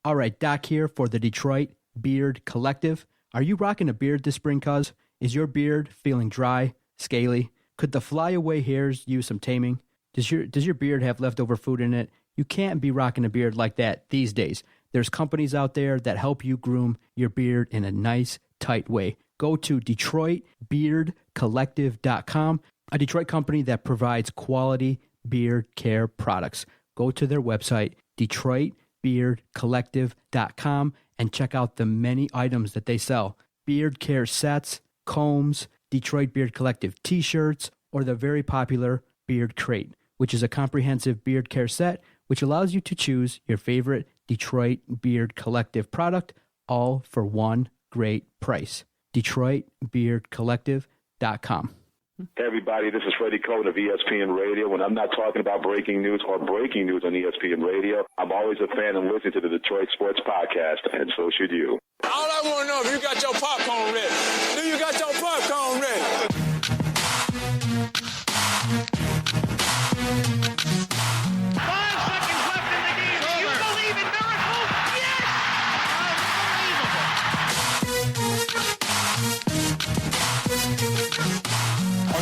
All right, Doc here for the Detroit Beard Collective. Are you rocking a beard this spring, cuz? Is your beard feeling dry, scaly? Could the flyaway hairs use some taming? Does your beard have leftover food in it? You can't be rocking a beard like that these days. There's companies out there that help you groom your beard in a nice, tight way. Go to DetroitBeardCollective.com, a Detroit company that provides quality beard care products. Go to their website, DetroitBeardCollective.com, and check out the many items that they sell. Beard care sets, combs, Detroit Beard Collective t-shirts, or the very popular Beard Crate, which is a comprehensive beard care set which allows you to choose your favorite Detroit Beard Collective product, all for one great price. DetroitBeardCollective.com. Hey everybody, this is Freddie Cohen of ESPN Radio. When I'm not talking about breaking news or breaking news on ESPN Radio, I'm always a fan and listen to the Detroit Sports Podcast, and so should you. All I want to know is if you got your popcorn ready. Do you got your popcorn ready? 5 seconds left in the game. Do you believe in miracles? Yes!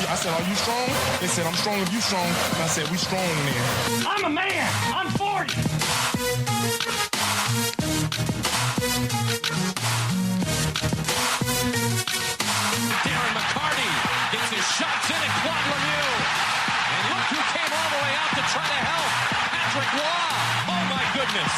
I said, are you strong? They said, I'm strong if you strong. And I said, we strong in there. I'm a man. I'm 40. Darren McCarty gets his shots in at Claude Lemieux. And look who came all the way out to try to help. Patrick Waugh. Oh my goodness.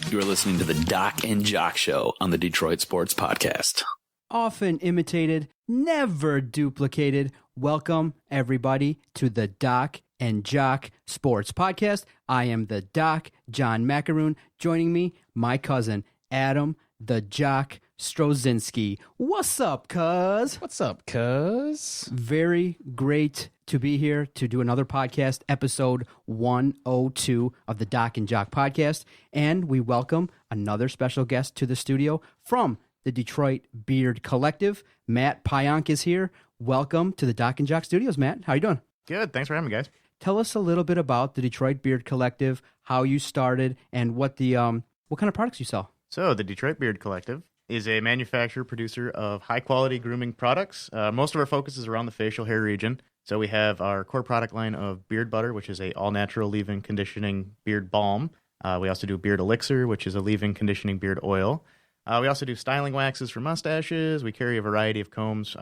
You are listening to the Doc and Jock Show on the Detroit Sports Podcast. Often imitated, never duplicated. Welcome, everybody, to the Doc and Jock Sports Podcast. I am the Doc, John Macaroon. Joining me, my cousin, Adam, the Jock Strozinski. What's up, cuz? What's up, cuz? Very great to be here to do another podcast, episode 102 of the Doc and Jock Podcast. And we welcome another special guest to the studio from the Detroit Beard Collective. Matt Pionk is here. Welcome to the Doc and Jock Studios, Matt. How you doing? Good. Thanks for having me, guys. Tell us a little bit about the Detroit Beard Collective, how you started, and what kind of products you sell. So the Detroit Beard Collective is a manufacturer, producer of high-quality grooming products. Most of our focus is around the facial hair region. So we have our core product line of Beard Butter, which is a all-natural leave-in conditioning beard balm. We also do Beard Elixir, which is a leave-in conditioning beard oil. We also do styling waxes for mustaches. We carry a variety of combs,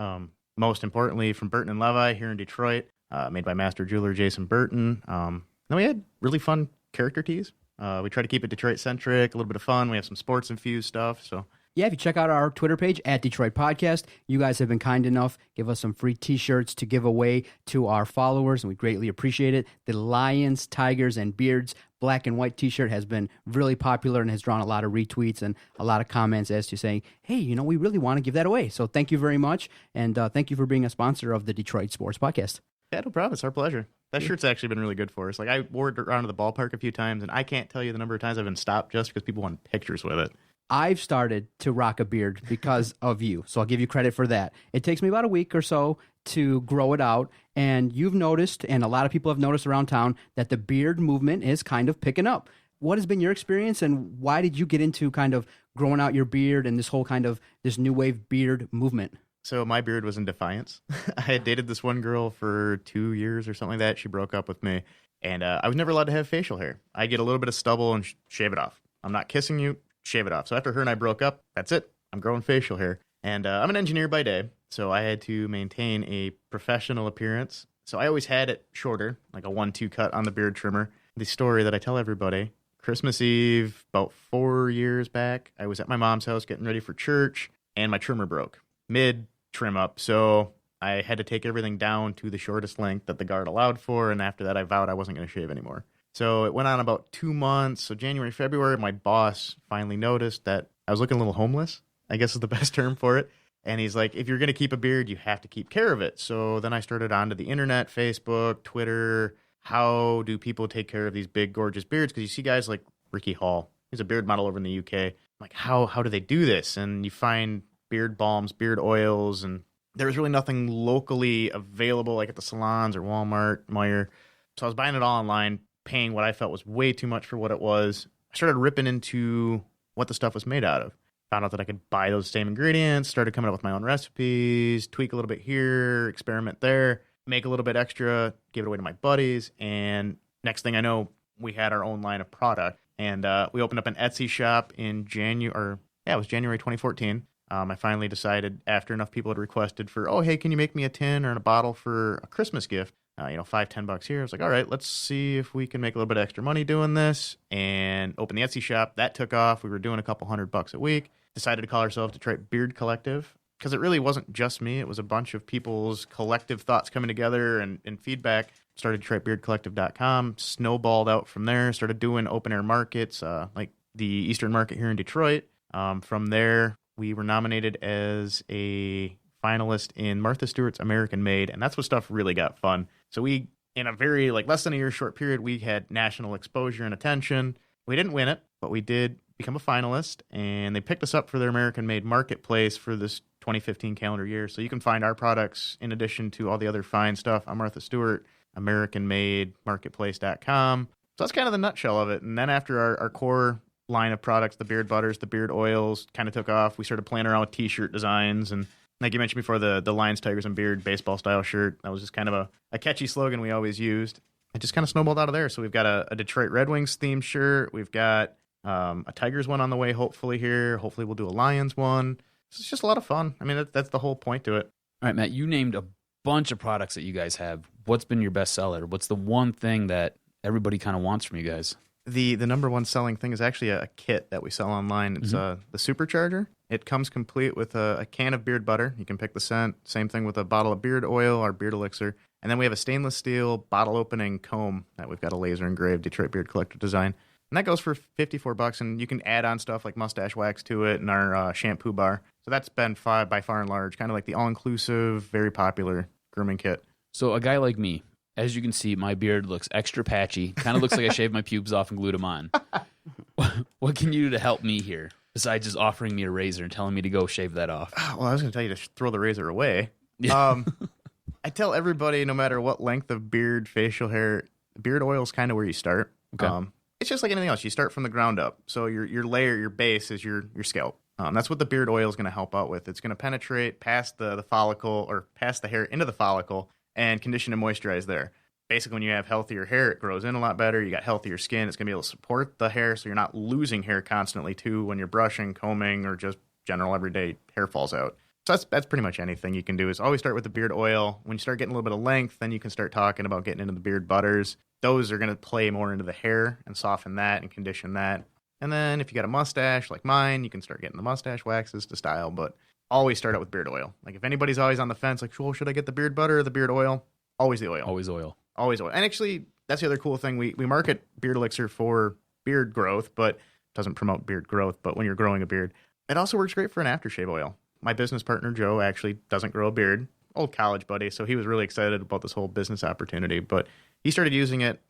most importantly from Burton & Levi here in Detroit, made by master jeweler Jason Burton. Then we had really fun character tees. We try to keep it Detroit-centric, a little bit of fun. We have some sports-infused stuff, so... Yeah, if you check out our Twitter page at Detroit Podcast, you guys have been kind enough, give us some free t-shirts to give away to our followers, and we greatly appreciate it. The Lions, Tigers, and Beards black and white t-shirt has been really popular and has drawn a lot of retweets and a lot of comments as to saying, hey, we really want to give that away. So thank you very much, and thank you for being a sponsor of the Detroit Sports Podcast. Yeah, no problem. It's our pleasure. That shirt's actually been really good for us. Like, I wore it around to the ballpark a few times, and I can't tell you the number of times I've been stopped just because people want pictures with it. I've started to rock a beard because of you, so I'll give you credit for that. It takes me about a week or so to grow it out, and you've noticed, and a lot of people have noticed around town, that the beard movement is kind of picking up. What has been your experience, and why did you get into kind of growing out your beard and this whole kind of this new wave beard movement? So my beard was in defiance. I had dated this one girl for 2 years or something like that. She broke up with me, and I was never allowed to have facial hair. I get a little bit of stubble and shave it off. I'm not kissing you. Shave it off. So after her and I broke up, that's it. I'm growing facial hair. And I'm an engineer by day, so I had to maintain a professional appearance. So I always had it shorter, like a 1-2 cut on the beard trimmer. The story that I tell everybody, Christmas Eve, about 4 years back, I was at my mom's house getting ready for church, and my trimmer broke mid-trim up. So I had to take everything down to the shortest length that the guard allowed for, and after that I vowed I wasn't going to shave anymore. So it went on about 2 months. So January, February, my boss finally noticed that I was looking a little homeless, I guess is the best term for it. And he's like, if you're going to keep a beard, you have to keep care of it. So then I started onto the internet, Facebook, Twitter. How do people take care of these big, gorgeous beards? Because you see guys like Ricky Hall. He's a beard model over in the UK. I'm like, how do they do this? And you find beard balms, beard oils, and there was really nothing locally available, like at the salons or Walmart, Meijer. So I was buying it all online, paying what I felt was way too much for what it was. I started ripping into what the stuff was made out of. Found out that I could buy those same ingredients, started coming up with my own recipes, tweak a little bit here, experiment there, make a little bit extra, give it away to my buddies. And next thing I know, we had our own line of product. And we opened up an Etsy shop in January 2014. I finally decided, after enough people had requested for, oh, hey, can you make me a tin or a bottle for a Christmas gift? $5-10 here. I was like, all right, let's see if we can make a little bit of extra money doing this, and open the Etsy shop. That took off. We were doing a couple $100 a week. Decided to call ourselves Detroit Beard Collective, because it really wasn't just me. It was a bunch of people's collective thoughts coming together and feedback. Started DetroitBeardCollective.com, snowballed out from there, started doing open air markets, like the Eastern Market here in Detroit. From there, we were nominated as a finalist in Martha Stewart's American Made, and that's when stuff really got fun. So we, in a very less than a year short period, we had national exposure and attention. We didn't win it, but we did become a finalist, and they picked us up for their American Made marketplace for this 2015 calendar year. So you can find our products in addition to all the other fine stuff on Martha Stewart, American Made, marketplace.com. So that's kind of the nutshell of it. And then after our core line of products, the beard butters, the beard oils, kind of took off, we started playing around with t-shirt designs. And like you mentioned before, the Lions, Tigers, and Beard baseball style shirt, that was just kind of a catchy slogan we always used. It just kind of snowballed out of there. So we've got a Detroit Red Wings themed shirt. We've got a Tigers one on the way, hopefully here. Hopefully we'll do a Lions one. It's just a lot of fun. I mean, that's the whole point to it. All right, Matt, you named a bunch of products that you guys have. What's been your best seller? What's the one thing that everybody kind of wants from you guys? The number one selling thing is actually a kit that we sell online. It's the Supercharger. It comes complete with a can of beard butter. You can pick the scent. Same thing with a bottle of beard oil or beard elixir. And then we have a stainless steel bottle opening comb that we've got a laser engraved Detroit Beard Collector design. And that goes for $54, and you can add on stuff like mustache wax to it and our shampoo bar. So that's been by far and large kind of like the all-inclusive, very popular grooming kit. So a guy like me, as you can see, my beard looks extra patchy. Kind of looks like I shaved my pubes off and glued them on. What can you do to help me here, besides just offering me a razor and telling me to go shave that off? Well, I was going to tell you to throw the razor away. Yeah. I tell everybody, no matter what length of beard, facial hair, beard oil is kind of where you start. Okay. It's just like anything else. You start from the ground up. So your layer, your base is your scalp. That's what the beard oil is going to help out with. It's going to penetrate past the follicle, or past the hair into the follicle, and condition and moisturize there. Basically, when you have healthier hair, it grows in a lot better. You got healthier skin. It's going to be able to support the hair, so you're not losing hair constantly, too, when you're brushing, combing, or just general everyday hair falls out. So that's pretty much anything you can do, is always start with the beard oil. When you start getting a little bit of length, then you can start talking about getting into the beard butters. Those are going to play more into the hair and soften that and condition that. And then if you got a mustache like mine, you can start getting the mustache waxes to style, but always start out with beard oil. Like if anybody's always on the fence, like, well, should I get the beard butter or the beard oil? Always the oil. Always oil. Always oil. And actually, that's the other cool thing. We market beard elixir for beard growth, but doesn't promote beard growth. But when you're growing a beard, it also works great for an aftershave oil. My business partner, Joe, actually doesn't grow a beard. Old college buddy, so he was really excited about this whole business opportunity. But he started using it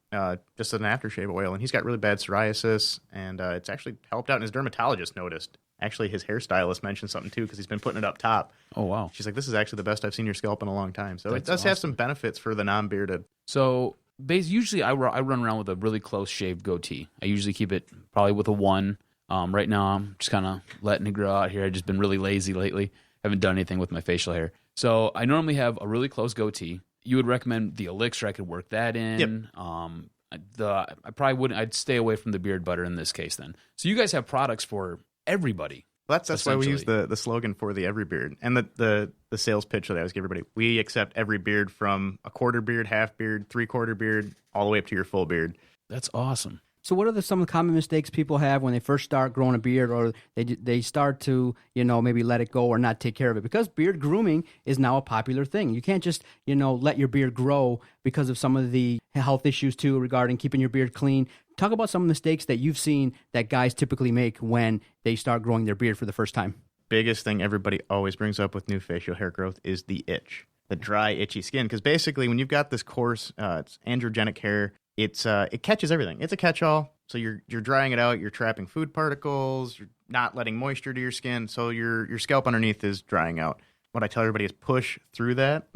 just as an aftershave oil, and he's got really bad psoriasis, and it's actually helped out. And his dermatologist noticed. Actually, his hairstylist mentioned something, too, because he's been putting it up top. Oh, wow. She's like, this is actually the best I've seen your scalp in a long time. So it does have some benefits for the non-bearded. So usually I run around with a really close shaved goatee. I usually keep it probably with a 1. Right now, I'm just kind of letting it grow out here. I've just been really lazy lately. Haven't done anything with my facial hair. So I normally have a really close goatee. You would recommend the elixir. I could work that in. Yep. I probably wouldn't. I'd stay away from the beard butter in this case then. So you guys have products for everybody. Well, that's why we use the slogan for the every beard. And the sales pitch that I always give everybody. We accept every beard from a quarter beard, half beard, 3/4 beard, all the way up to your full beard. That's awesome. So what are some of the common mistakes people have when they first start growing a beard, or they start to, maybe let it go or not take care of it? Because beard grooming is now a popular thing. You can't just, let your beard grow because of some of the health issues too regarding keeping your beard clean. Talk about some mistakes that you've seen that guys typically make when they start growing their beard for the first time. Biggest thing everybody always brings up with new facial hair growth is the itch, the dry, itchy skin. Because basically when you've got this coarse, it's androgenic hair, it catches everything. It's a catch-all. So you're drying it out. You're trapping food particles. You're not letting moisture to your skin. So your scalp underneath is drying out. what I tell everybody is push through that,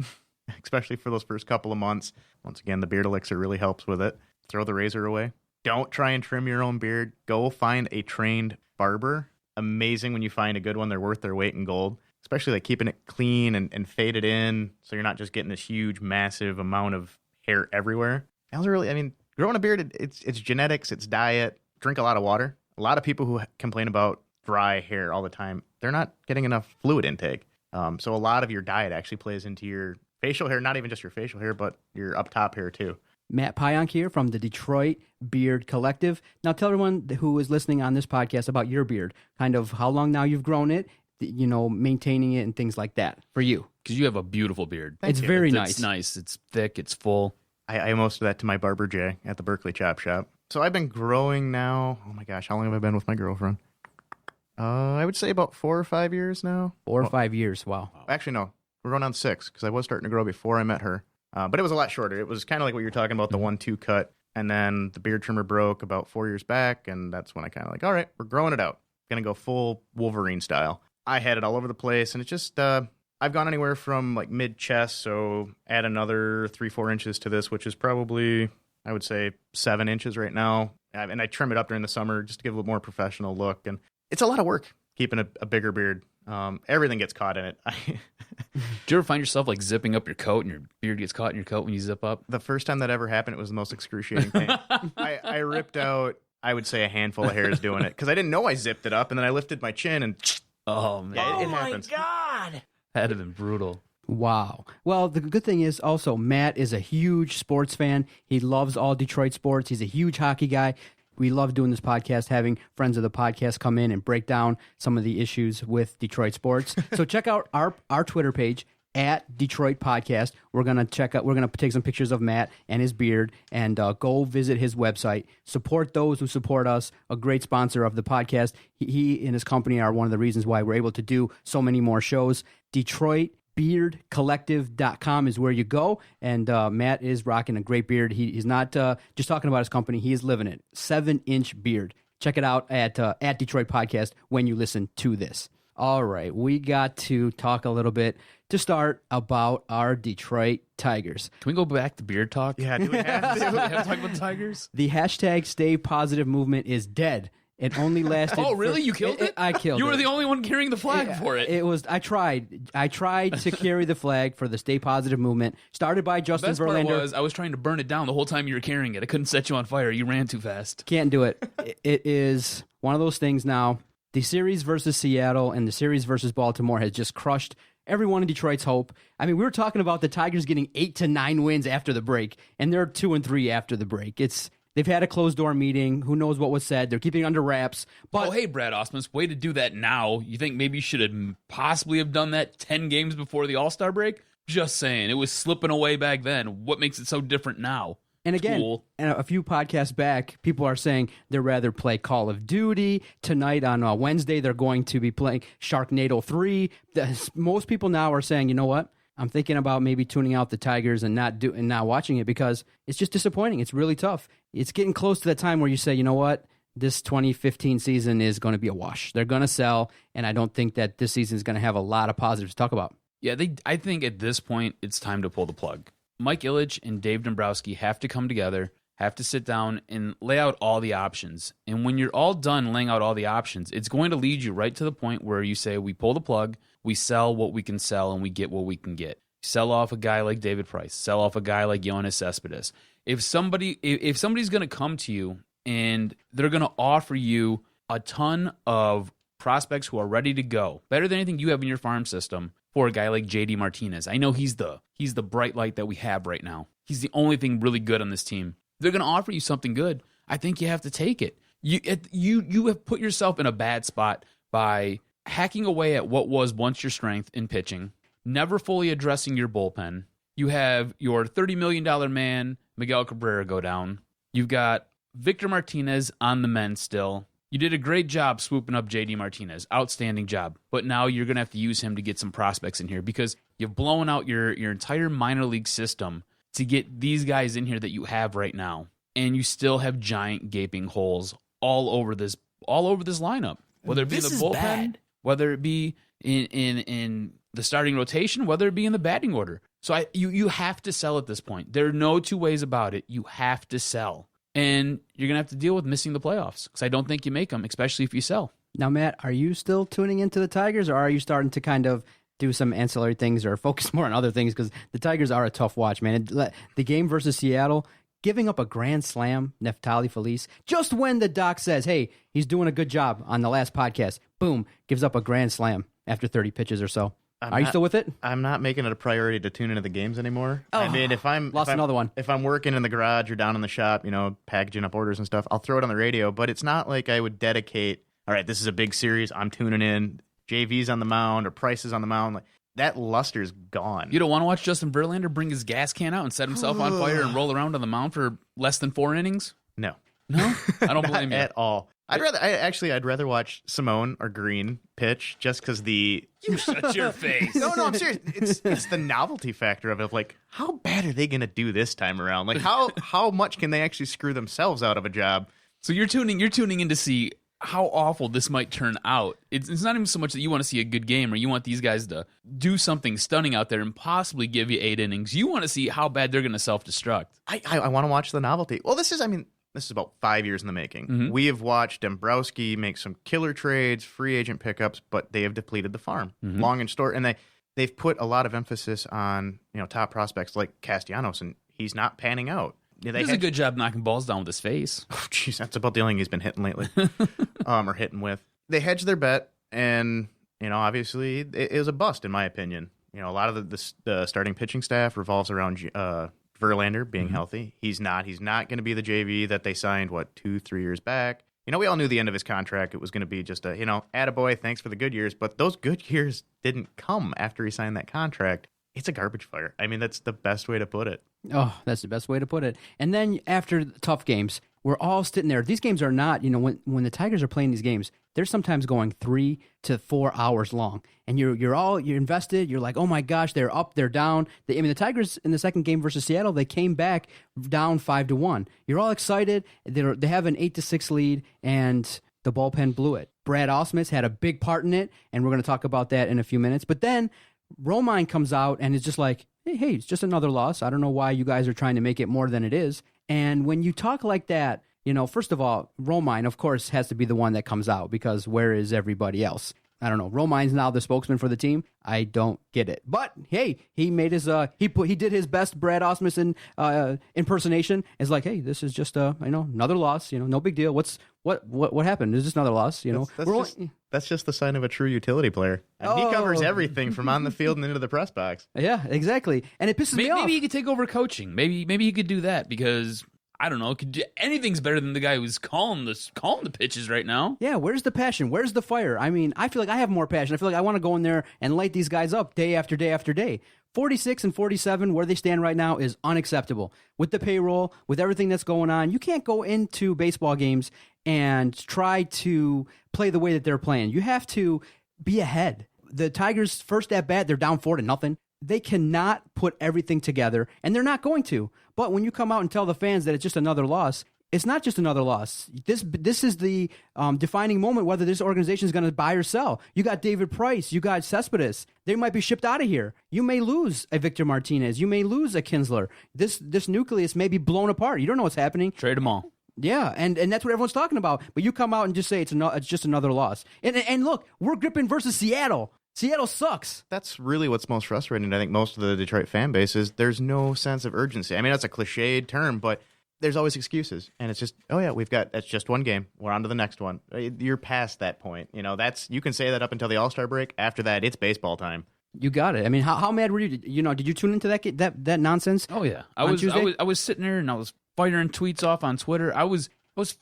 especially for those first couple of months. Once again, the beard elixir really helps with it. Throw the razor away. Don't try and trim your own beard. Go find a trained barber. Amazing when you find a good one. They're worth their weight in gold, especially like keeping it clean and faded in so you're not just getting this huge, massive amount of hair everywhere. Growing a beard, it's genetics, it's diet. Drink a lot of water. A lot of people who complain about dry hair all the time, they're not getting enough fluid intake. So a lot of your diet actually plays into your facial hair, not even just your facial hair, but your up top hair too. Matt Pionk here from the Detroit Beard Collective. Now tell everyone who is listening on this podcast about your beard, kind of how long now you've grown it, maintaining it and things like that for you. Because you have a beautiful beard. It's very nice. It's nice. It's thick. It's full. I owe most of that to my barber Jay at the Berkeley Chop Shop. So I've been growing now. Oh my gosh, how long have I been with my girlfriend? I would say about 4 or 5 years now. 4 or 5 years. Wow. Actually, no. We're going on 6 because I was starting to grow before I met her. But it was a lot shorter. It was kind of like what you're talking about, the 1-2 cut. And then the beard trimmer broke about 4 years back. And that's when I kind of like, all right, we're growing it out. Going to go full Wolverine style. I had it all over the place. And it's just, I've gone anywhere from like mid chest. So add another 3-4 inches to this, which is probably, I would say 7 inches right now. And I trim it up during the summer just to give a little more professional look. And it's a lot of work keeping a bigger beard. Everything gets caught in it. Do you ever find yourself like zipping up your coat and your beard gets caught in your coat when you zip up? The first time that ever happened, it was the most excruciating thing. I ripped out, I would say, a handful of hairs doing it because I didn't know I zipped it up, and then I lifted my chin and oh man, yeah, it happens. God, that'd have been brutal. Wow. Well, the good thing is also Matt is a huge sports fan. He loves all Detroit sports. He's a huge hockey guy. We love doing this podcast, having friends of the podcast come in and break down some of the issues with Detroit sports. So check out our Twitter page at Detroit Podcast. We're gonna take some pictures of Matt and his beard and go visit his website. Support those who support us. A great sponsor of the podcast. He and his company are one of the reasons why we're able to do so many more shows. DetroitBeardCollective.com is where you go. And Matt is rocking a great beard. He's not just talking about his company. He is living it. 7-inch beard. Check it out at Detroit Podcast when you listen to this. All right. We got to talk a little bit to start about our Detroit Tigers. Can we go back to beard talk? Yeah, do we have to? Do we have to talk about the Tigers? The hashtag Stay Positive movement is dead. It only lasted. Oh, really? You killed it? I killed it. You were the only one carrying the flag for it. It was. I tried to carry the flag for the Stay Positive movement. Started by Justin The best Verlander. part was I was trying to burn it down the whole time you were carrying it. I couldn't set you on fire. You ran too fast. Can't do it. It is one of those things now. The series versus Seattle and the series versus Baltimore has just crushed everyone in Detroit's hope. I mean, we were talking about the Tigers getting 8 to 9 wins after the break, and they're 2-3 after the break. They've had a closed-door meeting. Who knows what was said? They're keeping it under wraps. But hey, Brad Osmus, way to do that now. You think maybe you should have possibly have done that 10 games before the All-Star break? Just saying. It was slipping away back then. What makes it so different now? And again, Cool. and a few podcasts back, people are saying they'd rather play Call of Duty. Tonight on Wednesday, they're going to be playing Sharknado 3. Most people now are saying, you know what? I'm thinking about maybe tuning out the Tigers and not watching it because it's just disappointing. It's really tough. It's getting close to that time where you say, you know what? This 2015 season is going to be a wash. They're going to sell, and I don't think that this season is going to have a lot of positives to talk about. Yeah, I think at this point, it's time to pull the plug. Mike Ilitch and Dave Dombrowski have to come together, have to sit down and lay out all the options. And when you're all done laying out all the options, it's going to lead you right to the point where you say, we pull the plug, we sell what we can sell, and we get what we can get. Sell off a guy like David Price. Sell off a guy like Yoenis Cespedes. If somebody's going to come to you and they're going to offer you a ton of prospects who are ready to go, better than anything you have in your farm system, for a guy like JD Martinez. I know he's the bright light that we have right now. He's the only thing really good on this team. They're going to offer you something good. I think you have to take it. You have put yourself in a bad spot by hacking away at what was once your strength in pitching, never fully addressing your bullpen. You have your $30 million man, Miguel Cabrera, go down. You've got Victor Martinez on the men still. You did a great job swooping up JD Martinez. Outstanding job. But now you're going to have to use him to get some prospects in here because you've blown out your entire minor league system to get these guys in here that you have right now. And you still have giant gaping holes all over this lineup. Whether it be in the bullpen, whether it be in the starting rotation, whether it be in the batting order. So you have to sell at this point. There are no two ways about it. You have to sell. And you're going to have to deal with missing the playoffs because I don't think you make them, especially if you sell. Now, Matt, are you still tuning into the Tigers, or are you starting to kind of do some ancillary things or focus more on other things? Because the Tigers are a tough watch, man. The game versus Seattle, giving up a grand slam, Neftali Feliz, just when the doc says, hey, he's doing a good job on the last podcast, boom, gives up a grand slam after 30 pitches or so. Are you still with it? I'm not making it a priority to tune into the games anymore. Oh, I mean, if I'm another one. If I'm working in the garage or down in the shop, packaging up orders and stuff, I'll throw it on the radio. But it's not like I would dedicate, all right, this is a big series, I'm tuning in, JV's on the mound or Price is on the mound. Like, that luster's gone. You don't want to watch Justin Verlander bring his gas can out and set himself on fire and roll around on the mound for less than 4 innings? No. No? I don't blame you. At all. I'd rather watch Simone or Green pitch just because You shut your face. No, I'm serious. It's the novelty factor of it. Like, how bad are they going to do this time around? Like, how much can they actually screw themselves out of a job? So you're tuning in to see how awful this might turn out. It's not even so much that you want to see a good game or you want these guys to do something stunning out there and possibly give you 8 innings. You want to see how bad they're going to self-destruct. I want to watch the novelty. Well, this is about 5 years in the making. Mm-hmm. We have watched Dombrowski make some killer trades, free agent pickups, but they have depleted the farm, long and short. And they've put a lot of emphasis on top prospects like Castellanos, and he's not panning out. He does a good job knocking balls down with his face. Oh, jeez, that's about the only thing he's been hitting lately, or hitting with. They hedged their bet, and obviously it was a bust in my opinion. A lot of the starting pitching staff revolves around Verlander being healthy. He's not going to be the JV that they signed 2-3 years back. We all knew the end of his contract. It was going to be just a attaboy, thanks for the good years. But those good years didn't come after he signed that contract. It's a garbage fire. I mean, that's the best way to put it. Oh, that's the best way to put it. And then after the tough games, we're all sitting there. These games are not, when the Tigers are playing these games, they're sometimes going 3 to 4 hours long. And you're invested. You're like, oh my gosh, they're up, they're down. The Tigers in the second game versus Seattle, they came back down 5-1. You're all excited. They have an 8-6 lead, and the bullpen blew it. Brad Ausmus had a big part in it, and we're going to talk about that in a few minutes. But then Romine comes out and is just like, hey, it's just another loss. I don't know why you guys are trying to make it more than it is. And when you talk like that, first of all, Romine, of course, has to be the one that comes out because where is everybody else? I don't know. Romine's now the spokesman for the team. I don't get it. But hey, he made his he did his best Brad Ausmus impersonation. It's like, hey, this is just another loss. No big deal. What happened? It's just another loss. That's just the sign of a true utility player. And he covers everything from on the field and into the press box. Yeah, exactly. And it pisses me off. Maybe he could take over coaching. Maybe he could do that because I don't know. Anything's better than the guy who's calling the pitches right now. Yeah, where's the passion? Where's the fire? I mean, I feel like I have more passion. I feel like I want to go in there and light these guys up day after day after day. 46 and 47, where they stand right now, is unacceptable. With the payroll, with everything that's going on, you can't go into baseball games and try to play the way that they're playing. You have to be ahead. The Tigers' first at bat, they're down 4-0. They cannot put everything together, and they're not going to. But when you come out and tell the fans that it's just another loss, it's not just another loss. This is the defining moment whether this organization is going to buy or sell. You got David Price. You got Cespedes. They might be shipped out of here. You may lose a Victor Martinez. You may lose a Kinsler. This nucleus may be blown apart. You don't know what's happening. Trade them all. Yeah, and that's what everyone's talking about. But you come out and just say it's just another loss. And look, we're gripping versus Seattle. Seattle sucks. That's really what's most frustrating. I think most of the Detroit fan base is there's no sense of urgency. I mean, that's a cliched term, but there's always excuses. And it's just, that's just one game. We're on to the next one. You're past that point. You can say that up until the All-Star break. After that, it's baseball time. You got it. I mean, how mad were you? Did you tune into that nonsense? Oh yeah, I was sitting there and I was firing tweets off on Twitter. I was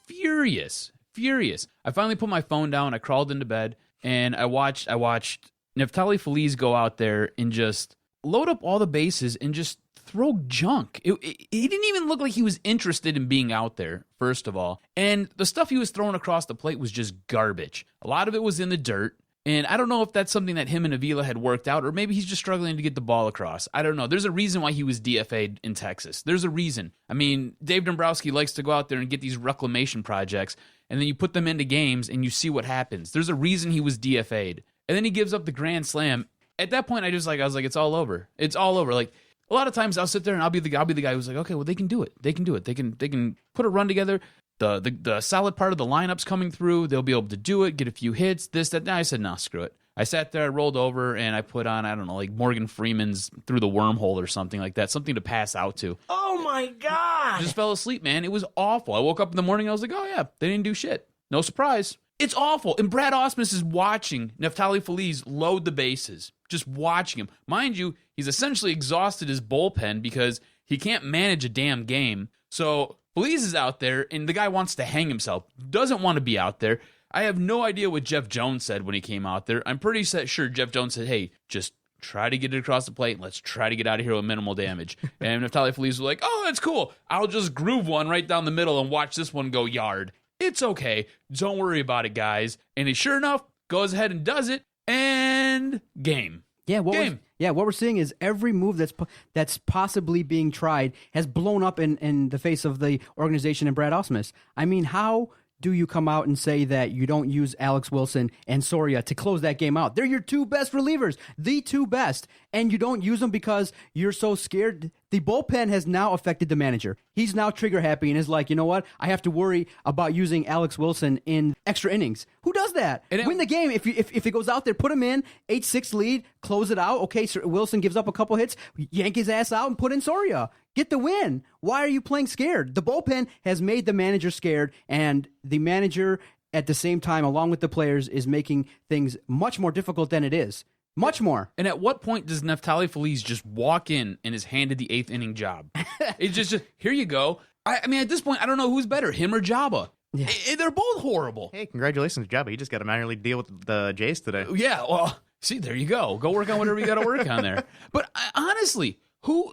furious. I finally put my phone down. I crawled into bed and I watched Neftali Feliz go out there and just load up all the bases and just throw junk. He didn't even look like he was interested in being out there, first of all. And the stuff he was throwing across the plate was just garbage. A lot of it was in the dirt. And I don't know if that's something that him and Avila had worked out, or maybe he's just struggling to get the ball across. I don't know. There's a reason why he was DFA'd in Texas. There's a reason. I mean, Dave Dombrowski likes to go out there and get these reclamation projects, and then you put them into games and you see what happens. There's a reason he was DFA'd. And then he gives up the grand slam. at that point, I was like, it's all over. It's all over. Like, a lot of times I'll sit there and I'll be the guy who's like, okay, well, they can do it. They can do it. They can put a run together. The solid part of the lineup's coming through. They'll be able to do it, get a few hits, this, that. Now I said, no, screw it. I sat there, I rolled over, and I put on, I don't know, like Morgan Freeman's Through the Wormhole or something like that, something to pass out to. Oh, my God. I just fell asleep, man. It was awful. I woke up in the morning, I was like, oh, yeah, they didn't do shit. No surprise. It's awful. And Brad Ausmus is watching Neftali Feliz load the bases, just watching him. Mind you, he's essentially exhausted his bullpen because he can't manage a damn game. So Feliz is out there, and the guy wants to hang himself, doesn't want to be out there. I have no idea what Jeff Jones said when he came out there. I'm pretty sure Jeff Jones said, hey, just try to get it across the plate, and let's try to get out of here with minimal damage. And Neftali Feliz was like, oh, that's cool. I'll just groove one right down the middle and watch this one go yard. It's okay. Don't worry about it, guys. And he sure enough goes ahead and does it, and game. Yeah, what we're seeing is every move that's possibly being tried has blown up in the face of the organization and Brad Ausmus. I mean, how do you come out and say that you don't use Alex Wilson and Soria to close that game out? They're your two best relievers, the two best, and you don't use them because you're so scared. The bullpen has now affected the manager. He's now trigger happy and is like, you know what? I have to worry about using Alex Wilson in extra innings. Who does that? Win the game. If it goes out there, put him in, 8-6 lead, close it out. Okay, so Wilson gives up a couple hits, yank his ass out and put in Soria. Get the win. Why are you playing scared? The bullpen has made the manager scared, and the manager at the same time, along with the players, is making things much more difficult than it is. Much more. And at what point does Neftali Feliz just walk in and is handed the 8th inning job? It's just here you go. I mean, at this point, I don't know who's better, him or Jabba. Yeah. They're both horrible. Hey, congratulations, Jabba. You just got a minor league deal with the Jays today. Yeah, well, see, there you go. Go work on whatever you got to work on there. But honestly,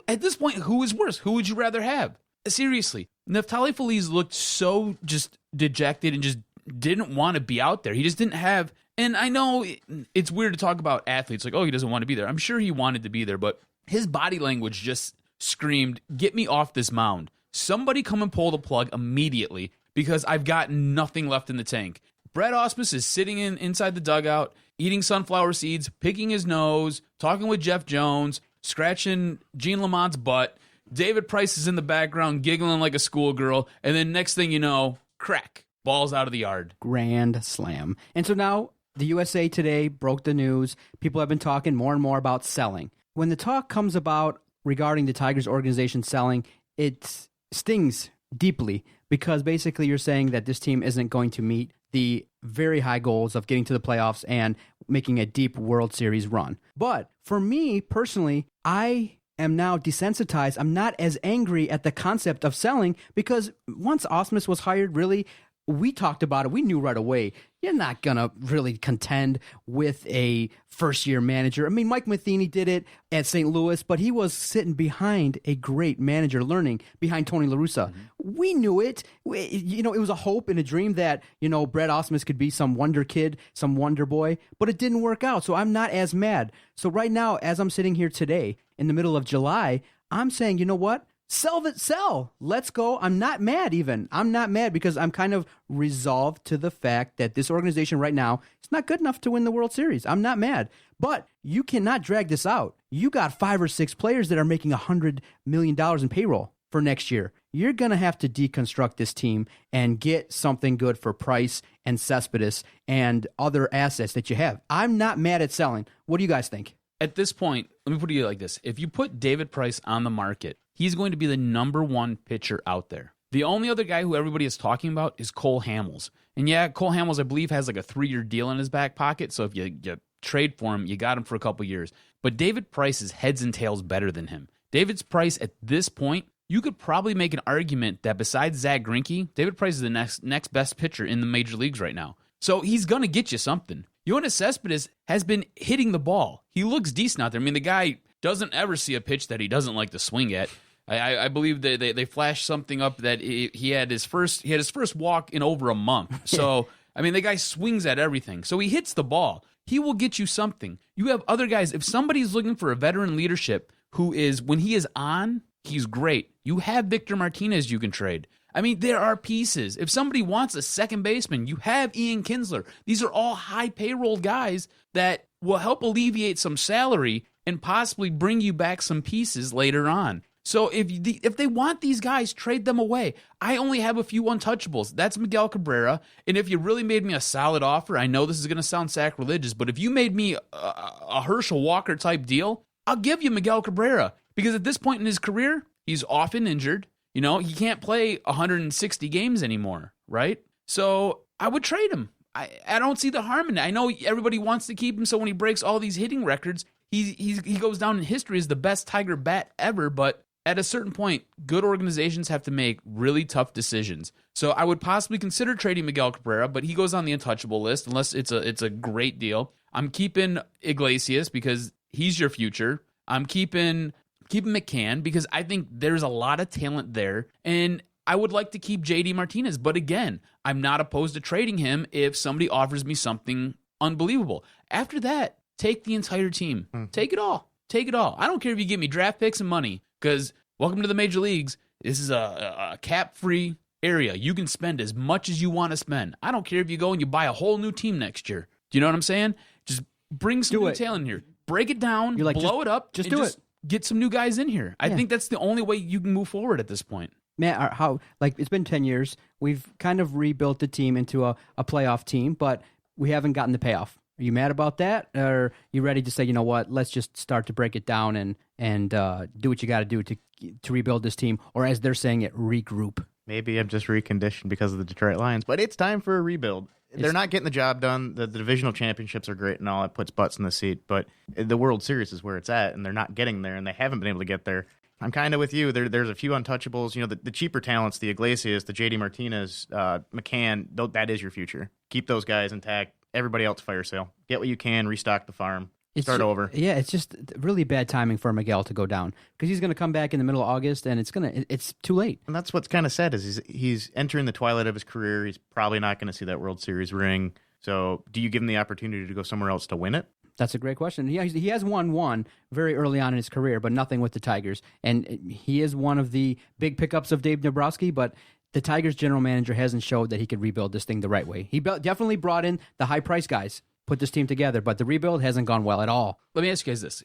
at this point, who is worse? Who would you rather have? Seriously, Neftali Feliz looked so just dejected and just didn't want to be out there. He just didn't have. And I know it's weird to talk about athletes like, oh, he doesn't want to be there. I'm sure he wanted to be there, but his body language just screamed, get me off this mound. Somebody come and pull the plug immediately because I've got nothing left in the tank. Brad Ausmus is sitting inside the dugout, eating sunflower seeds, picking his nose, talking with Jeff Jones, scratching Gene Lamont's butt. David Price is in the background giggling like a schoolgirl, and then next thing you know, crack, ball's out of the yard. Grand slam. And so now the USA Today broke the news. People have been talking more and more about selling. When the talk comes about regarding the Tigers organization selling, it stings deeply because basically you're saying that this team isn't going to meet the very high goals of getting to the playoffs and making a deep World Series run. But for me personally, I am now desensitized. I'm not as angry at the concept of selling because once Ausmus was hired, really, we talked about it. We knew right away, you're not going to really contend with a first-year manager. I mean, Mike Matheny did it at St. Louis, but he was sitting behind a great manager, learning behind Tony La Russa. Mm-hmm. We knew it. It was a hope and a dream that, Brad Ausmus could be some wonder kid, some wonder boy, but it didn't work out, so I'm not as mad. So right now, as I'm sitting here today, in the middle of July, I'm saying, you know what? Sell. Let's go. I'm not mad even. I'm not mad because I'm kind of resolved to the fact that this organization right now is not good enough to win the World Series. I'm not mad. But you cannot drag this out. You got 5 or 6 players that are making $100 million in payroll for next year. You're going to have to deconstruct this team and get something good for Price and Cespedes and other assets that you have. I'm not mad at selling. What do you guys think? At this point, let me put it like this. If you put David Price on the market, he's going to be the number 1 pitcher out there. The only other guy who everybody is talking about is Cole Hamels. And yeah, Cole Hamels, I believe, has like a 3-year deal in his back pocket. So if you trade for him, you got him for a couple years. But David Price is heads and tails better than him. David Price, at this point, you could probably make an argument that besides Zach Greinke, David Price is the next best pitcher in the major leagues right now. So he's going to get you something. Yoenis Cespedes has been hitting the ball. He looks decent out there. I mean, the guy doesn't ever see a pitch that he doesn't like to swing at. I believe they flashed something up that he had his first walk in over a month. So, I mean, the guy swings at everything. So he hits the ball. He will get you something. You have other guys. If somebody's looking for a veteran leadership who is, when he is on, he's great. You have Victor Martinez you can trade. I mean, there are pieces. If somebody wants a second baseman, you have Ian Kinsler. These are all high payroll guys that will help alleviate some salary and possibly bring you back some pieces later on. So if they want these guys, trade them away. I only have a few untouchables. That's Miguel Cabrera. And if you really made me a solid offer, I know this is going to sound sacrilegious, but if you made me a Herschel Walker type deal, I'll give you Miguel Cabrera. Because at this point in his career, he's often injured. You know, he can't play 160 games anymore, right? So I would trade him. I don't see the harm in it. I know everybody wants to keep him, so when he breaks all these hitting records, he goes down in history as the best Tiger bat ever, but at a certain point, good organizations have to make really tough decisions. So I would possibly consider trading Miguel Cabrera, but he goes on the untouchable list unless it's a great deal. I'm keeping Iglesias because he's your future. I'm keeping McCann because I think there's a lot of talent there. And I would like to keep JD Martinez, but again, I'm not opposed to trading him if somebody offers me something unbelievable. After that, take the entire team. Take it all. Take it all. I don't care if you give me draft picks and money. Because welcome to the major leagues. This is a cap-free area. You can spend as much as you want to spend. I don't care if you go and you buy a whole new team next year. Do you know what I'm saying? Just bring some new talent in here. Break it down, blow it up, just do it. Get some new guys in here. I think that's the only way you can move forward at this point. Matt, it's been 10 years. We've kind of rebuilt the team into a playoff team, but we haven't gotten the payoff. Are you mad about that? Or are you ready to say, you know what, let's just start to break it down and do what you got to do to rebuild this team? Or as they're saying it, regroup. Maybe I'm just reconditioned because of the Detroit Lions, but it's time for a rebuild. They're not getting the job done. The divisional championships are great and all. It puts butts in the seat, but the World Series is where it's at, and they're not getting there, and they haven't been able to get there. I'm kind of with you. There's a few untouchables. You know, the cheaper talents, the Iglesias, the JD Martinez, McCann, that is your future. Keep those guys intact. Everybody else fire sale. Get what you can, restock the farm, start over. Yeah, it's just really bad timing for Miguel to go down because he's going to come back in the middle of August, and it's too late. And that's what's kind of sad is he's entering the twilight of his career. He's probably not going to see that World Series ring. So do you give him the opportunity to go somewhere else to win it? That's a great question. He has won one very early on in his career, but nothing with the Tigers. And he is one of the big pickups of Dave Dombrowski, but the Tigers general manager hasn't showed that he could rebuild this thing the right way. He definitely brought in the high-price guys, put this team together, but the rebuild hasn't gone well at all. Let me ask you guys this.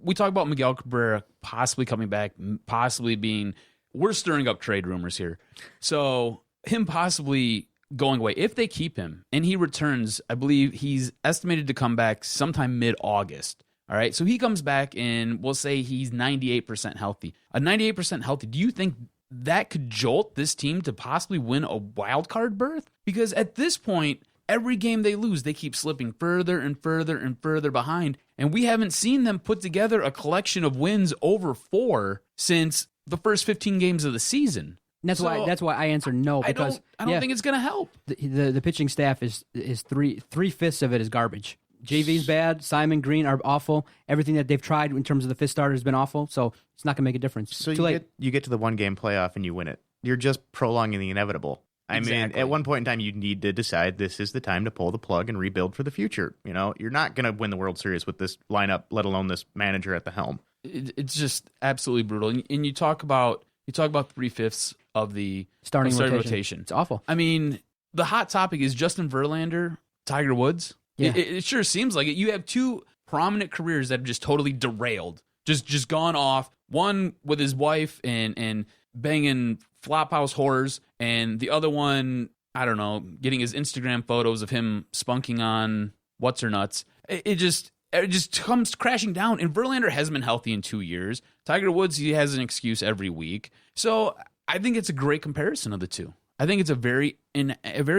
We talk about Miguel Cabrera possibly coming back, possibly being... We're stirring up trade rumors here. So him possibly going away, if they keep him, and he returns, I believe he's estimated to come back sometime mid-August. All right, so he comes back and we'll say he's 98% healthy. A 98% healthy, do you think that could jolt this team to possibly win a wild card berth? Because at this point, every game they lose, they keep slipping further and further and further behind. And we haven't seen them put together a collection of wins over 4 since the first 15 games of the season. And that's why I answer no, because I don't think it's going to help. The pitching staff is 3/5 of it is garbage. JV's bad. Simon Green are awful. Everything that they've tried in terms of the fifth starter has been awful. So it's not going to make a difference. So you get to the one-game playoff and you win it. You're just prolonging the inevitable. I mean, at one point in time, you need to decide this is the time to pull the plug and rebuild for the future. You know, you're not going to win the World Series with this lineup, let alone this manager at the helm. It's just absolutely brutal. And you talk about 3/5 of the starting rotation. It's awful. I mean, the hot topic is Justin Verlander, Tiger Woods. Yeah. It sure seems like it. You have two prominent careers that have just totally derailed, just gone off. One with his wife and banging flophouse whores, and the other one, I don't know, getting his Instagram photos of him spunking on what's her nuts. It just comes crashing down. And Verlander hasn't been healthy in 2 years. Tiger Woods, he has an excuse every week. So I think it's a great comparison of the two. I think it's a very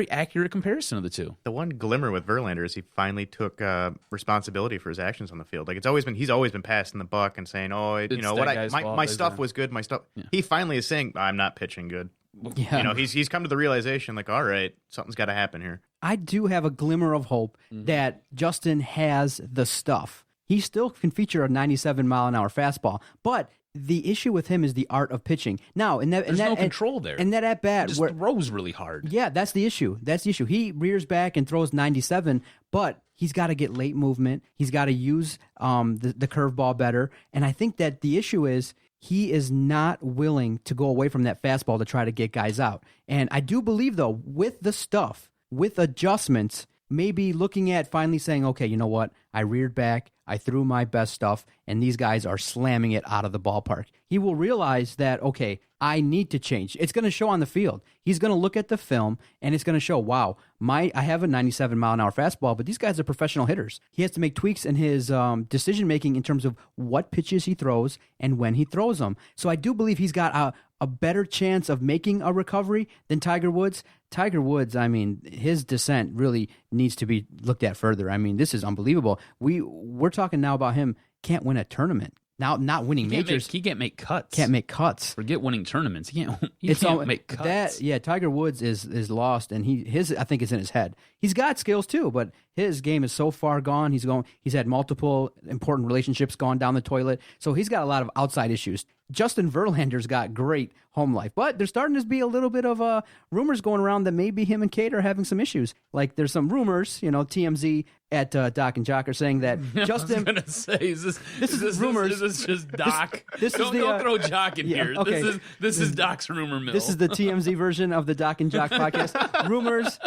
accurate comparison of the two. The one glimmer with Verlander is he finally took responsibility for his actions on the field. Like he's always been passing the buck and saying, "Oh, you know what? My stuff was good. My stuff." Yeah. He finally is saying, "I'm not pitching good." Yeah. You know, he's come to the realization, like, all right, something's got to happen here. I do have a glimmer of hope that Justin has the stuff. He still can feature a 97-mile-an-hour fastball, but the issue with him is the art of pitching. Now, there's no control there. And that at bat, he just throws really hard. Yeah, that's the issue. He rears back and throws 97, but he's got to get late movement. He's got to use the curveball better. And I think that the issue is he is not willing to go away from that fastball to try to get guys out. And I do believe, though, with the stuff, with adjustments, maybe looking at finally saying, okay, you know what? I reared back, I threw my best stuff, and these guys are slamming it out of the ballpark. He will realize that, okay, I need to change. It's going to show on the field. He's going to look at the film, and it's going to show, wow, I have a 97-mile-an-hour fastball, but these guys are professional hitters. He has to make tweaks in his decision-making in terms of what pitches he throws and when he throws them. So I do believe he's got a better chance of making a recovery than Tiger Woods. Tiger Woods, I mean, his descent really needs to be looked at further. I mean, this is unbelievable. We're talking now about him can't win a tournament. Now, not winning majors. He can't make cuts. Can't make cuts. Forget winning tournaments. He can't make cuts. Tiger Woods is lost, and his I think is in his head. He's got skills too, but his game is so far gone. He's had multiple important relationships gone down the toilet, so he's got a lot of outside issues. Justin Verlander's got great home life, but there's starting to be a little bit of rumors going around that maybe him and Kate are having some issues. Like there's some rumors, TMZ at Doc and Jock are saying that Justin. I was gonna say, is this rumors? Is this just Doc? Don't throw Jock in here. Okay. This is Doc's rumor mill. This is the TMZ version of the Doc and Jock podcast. Rumors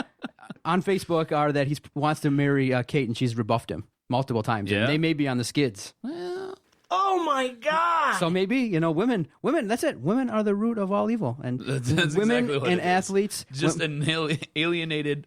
on Facebook are that he wants to marry Kate, and she's rebuffed him multiple times. Yeah. And they may be on the skids. Well, oh my God! So maybe women. That's it. Women are the root of all evil, and that's women exactly what and it is. athletes Just alienated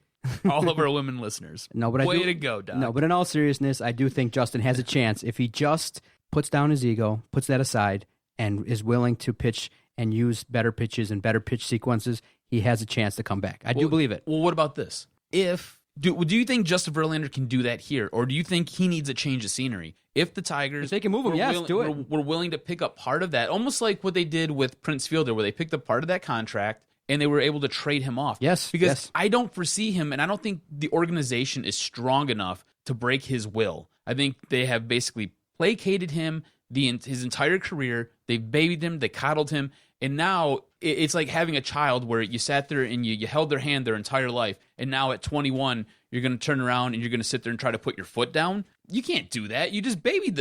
all of our women listeners. No, but way to go, Doc. No, but in all seriousness, I do think Justin has a chance if he just puts down his ego, puts that aside, and is willing to pitch and use better pitches and better pitch sequences. He has a chance to come back. I do believe it. Well, what about this? Do you think Justin Verlander can do that here, or do you think he needs a change of scenery? If the Tigers, if they can move him, do it. We're willing to pick up part of that, almost like what they did with Prince Fielder, where they picked up part of that contract and they were able to trade him off. Yes, because I don't foresee him, and I don't think the organization is strong enough to break his will. I think they have basically placated him his entire career. They've babied him, they coddled him, and now it's like having a child where you sat there and you held their hand their entire life, and now at 21 you're going to turn around and you're going to sit there and try to put your foot down. You can't do that. You just babied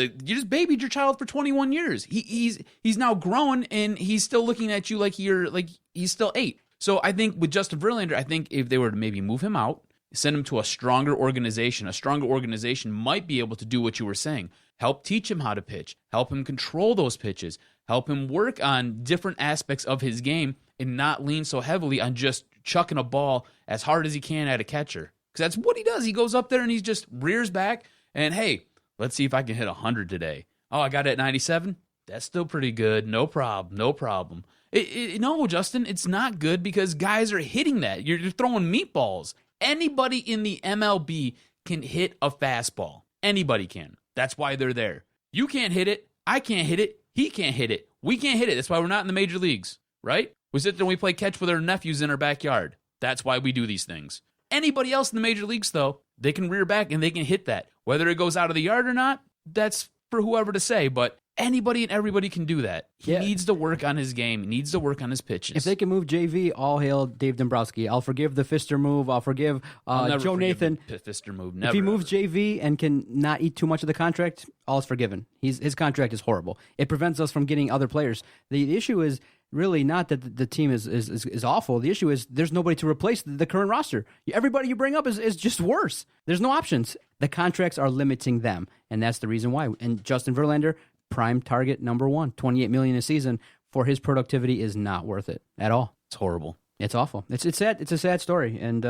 your child for 21 years. He's now grown and he's still looking at you like he's still 8. So I think with Justin Verlander, I think if they were to maybe move him out, send him to a stronger organization might be able to do what you were saying. Help teach him how to pitch, help him control those pitches, help him work on different aspects of his game and not lean so heavily on just chucking a ball as hard as he can at a catcher. Because that's what he does. He goes up there and he just rears back and, hey, let's see if I can hit 100 today. Oh, I got it at 97? That's still pretty good. No problem. No, Justin, it's not good because guys are hitting that. You're throwing meatballs. Anybody in the MLB can hit a fastball. Anybody can. That's why they're there. You can't hit it. I can't hit it. He can't hit it. We can't hit it. That's why we're not in the major leagues, right? We sit there and we play catch with our nephews in our backyard. That's why we do these things. Anybody else in the major leagues, though, they can rear back and they can hit that. Whether it goes out of the yard or not, that's for whoever to say, but anybody and everybody can do that. He needs to work on his game. He needs to work on his pitches. If they can move JV, all hail Dave Dombrowski. I'll forgive the Fister move. I'll forgive Joe Nathan. Fister move. If he moves JV and can not eat too much of the contract, all is forgiven. His contract is horrible. It prevents us from getting other players. The issue is really not that the team is awful. The issue is there's nobody to replace the current roster. Everybody you bring up is just worse. There's no options. The contracts are limiting them, and that's the reason why. And Justin Verlander, prime target number 1, $28 million a season for his productivity is not worth it at all. It's horrible. It's awful. It's sad. It's a sad story, and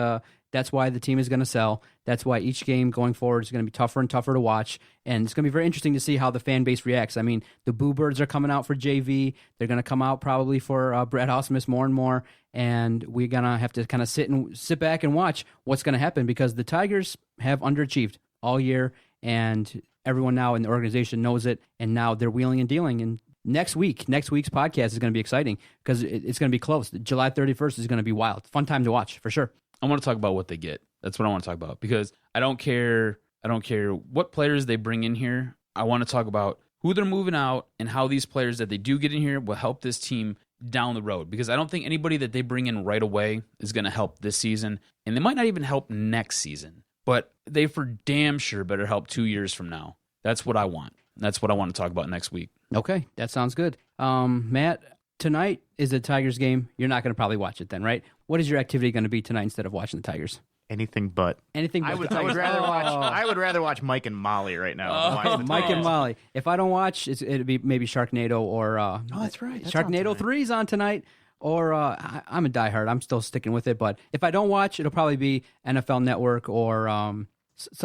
that's why the team is going to sell. That's why each game going forward is going to be tougher and tougher to watch, and it's going to be very interesting to see how the fan base reacts. I mean, the Boo Birds are coming out for JV. They're going to come out probably for Brett Ausmus more and more, and we're going to have to kind of sit back and watch what's going to happen because the Tigers have underachieved all year, and everyone now in the organization knows it, and now they're wheeling and dealing. And next week's podcast is going to be exciting because it's going to be close. July 31st is going to be wild. Fun time to watch, for sure. I want to talk about what they get. That's what I want to talk about because I don't care what players they bring in here. I want to talk about who they're moving out and how these players that they do get in here will help this team down the road because I don't think anybody that they bring in right away is going to help this season, and they might not even help next season. But they for damn sure better help 2 years from now. That's what I want. That's what I want to talk about next week. Okay, that sounds good. Matt, tonight is a Tigers game. You're not going to probably watch it then, right? What is your activity going to be tonight instead of watching the Tigers? Anything but. Anything but. I would rather watch Mike and Molly right now. than watch the Mike and Tigers. Molly. If I don't watch, it'd be maybe Sharknado or. Oh, that's right. That's Sharknado on tonight. 3's on tonight. Or I'm a diehard. I'm still sticking with it. But if I don't watch, it'll probably be NFL Network or a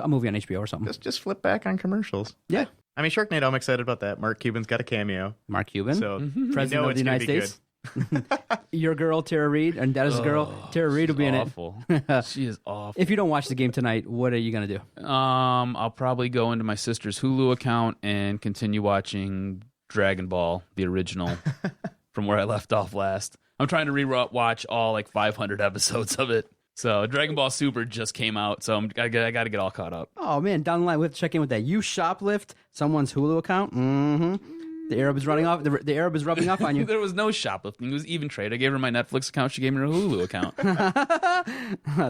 movie on HBO or something. Just flip back on commercials. Yeah. I mean, Sharknado, I'm excited about that. Mark Cuban's got a cameo. Mark Cuban, So President of the United States. Your girl, Tara Reid, and that is a girl. Tara Reid will be in awful. She is awful. If you don't watch the game tonight, what are you going to do? I'll probably go into my sister's Hulu account and continue watching Dragon Ball, the original, from where I left off last. I'm trying to re-watch all 500 episodes of it. So Dragon Ball Super just came out, so I got to get all caught up. Oh, man, down the line, we have to check in with that. You shoplift someone's Hulu account? Mm-hmm. The Arab is running off. The Arab is rubbing off on you. There was no shoplifting. It was even trade. I gave her my Netflix account. She gave me her Hulu account.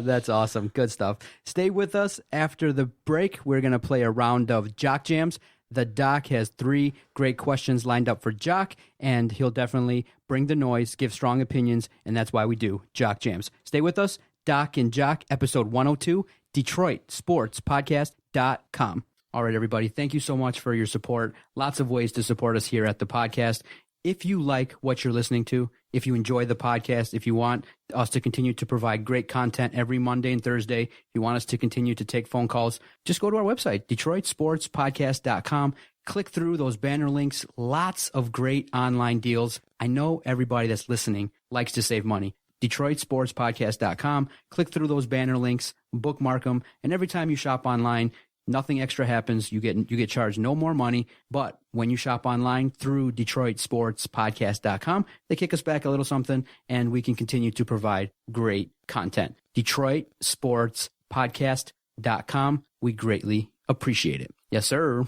That's awesome. Good stuff. Stay with us. After the break, we're going to play a round of Jock Jams. The Doc has 3 great questions lined up for Jock, and he'll definitely bring the noise, give strong opinions, and that's why we do Jock Jams. Stay with us. Doc and Jock, episode 102, DetroitSportsPodcast.com. All right, everybody, thank you so much for your support. Lots of ways to support us here at the podcast. If you like what you're listening to, if you enjoy the podcast, if you want us to continue to provide great content every Monday and Thursday, if you want us to continue to take phone calls, just go to our website, DetroitSportsPodcast.com. Click through those banner links. Lots of great online deals. I know everybody that's listening likes to save money. DetroitSportsPodcast.com. Click through those banner links, bookmark them, and every time you shop online, nothing extra happens. You get charged no more money. But when you shop online through DetroitSportsPodcast.com, they kick us back a little something, and we can continue to provide great content. DetroitSportsPodcast.com. We greatly appreciate it. Yes, sir.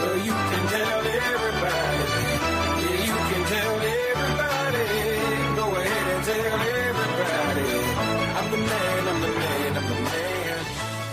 Well, you can tell everybody. Yeah, you can tell everybody. Go ahead and tell everybody. I'm the man, I'm the man, I'm the man.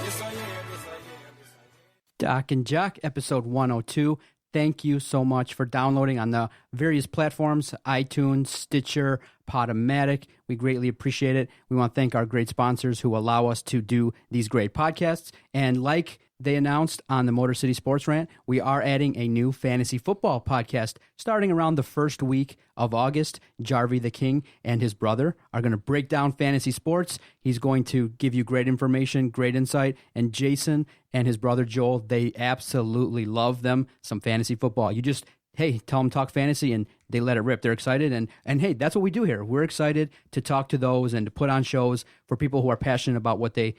Yes, I am, yes, I am, yes, I am. Doc and Jock, episode 102. Thank you so much for downloading on the various platforms, iTunes, Stitcher, Podomatic. We greatly appreciate it. We want to thank our great sponsors who allow us to do these great podcasts. And like they announced on the Motor City Sports Rant, we are adding a new fantasy football podcast starting around the first week of August. Jarvie the King and his brother are going to break down fantasy sports. He's going to give you great information, great insight. And Jason and his brother Joel, they absolutely love them some fantasy football. You just, hey, tell them talk fantasy and they let it rip. They're excited. And hey, that's what we do here. We're excited to talk to those and to put on shows for people who are passionate about what they're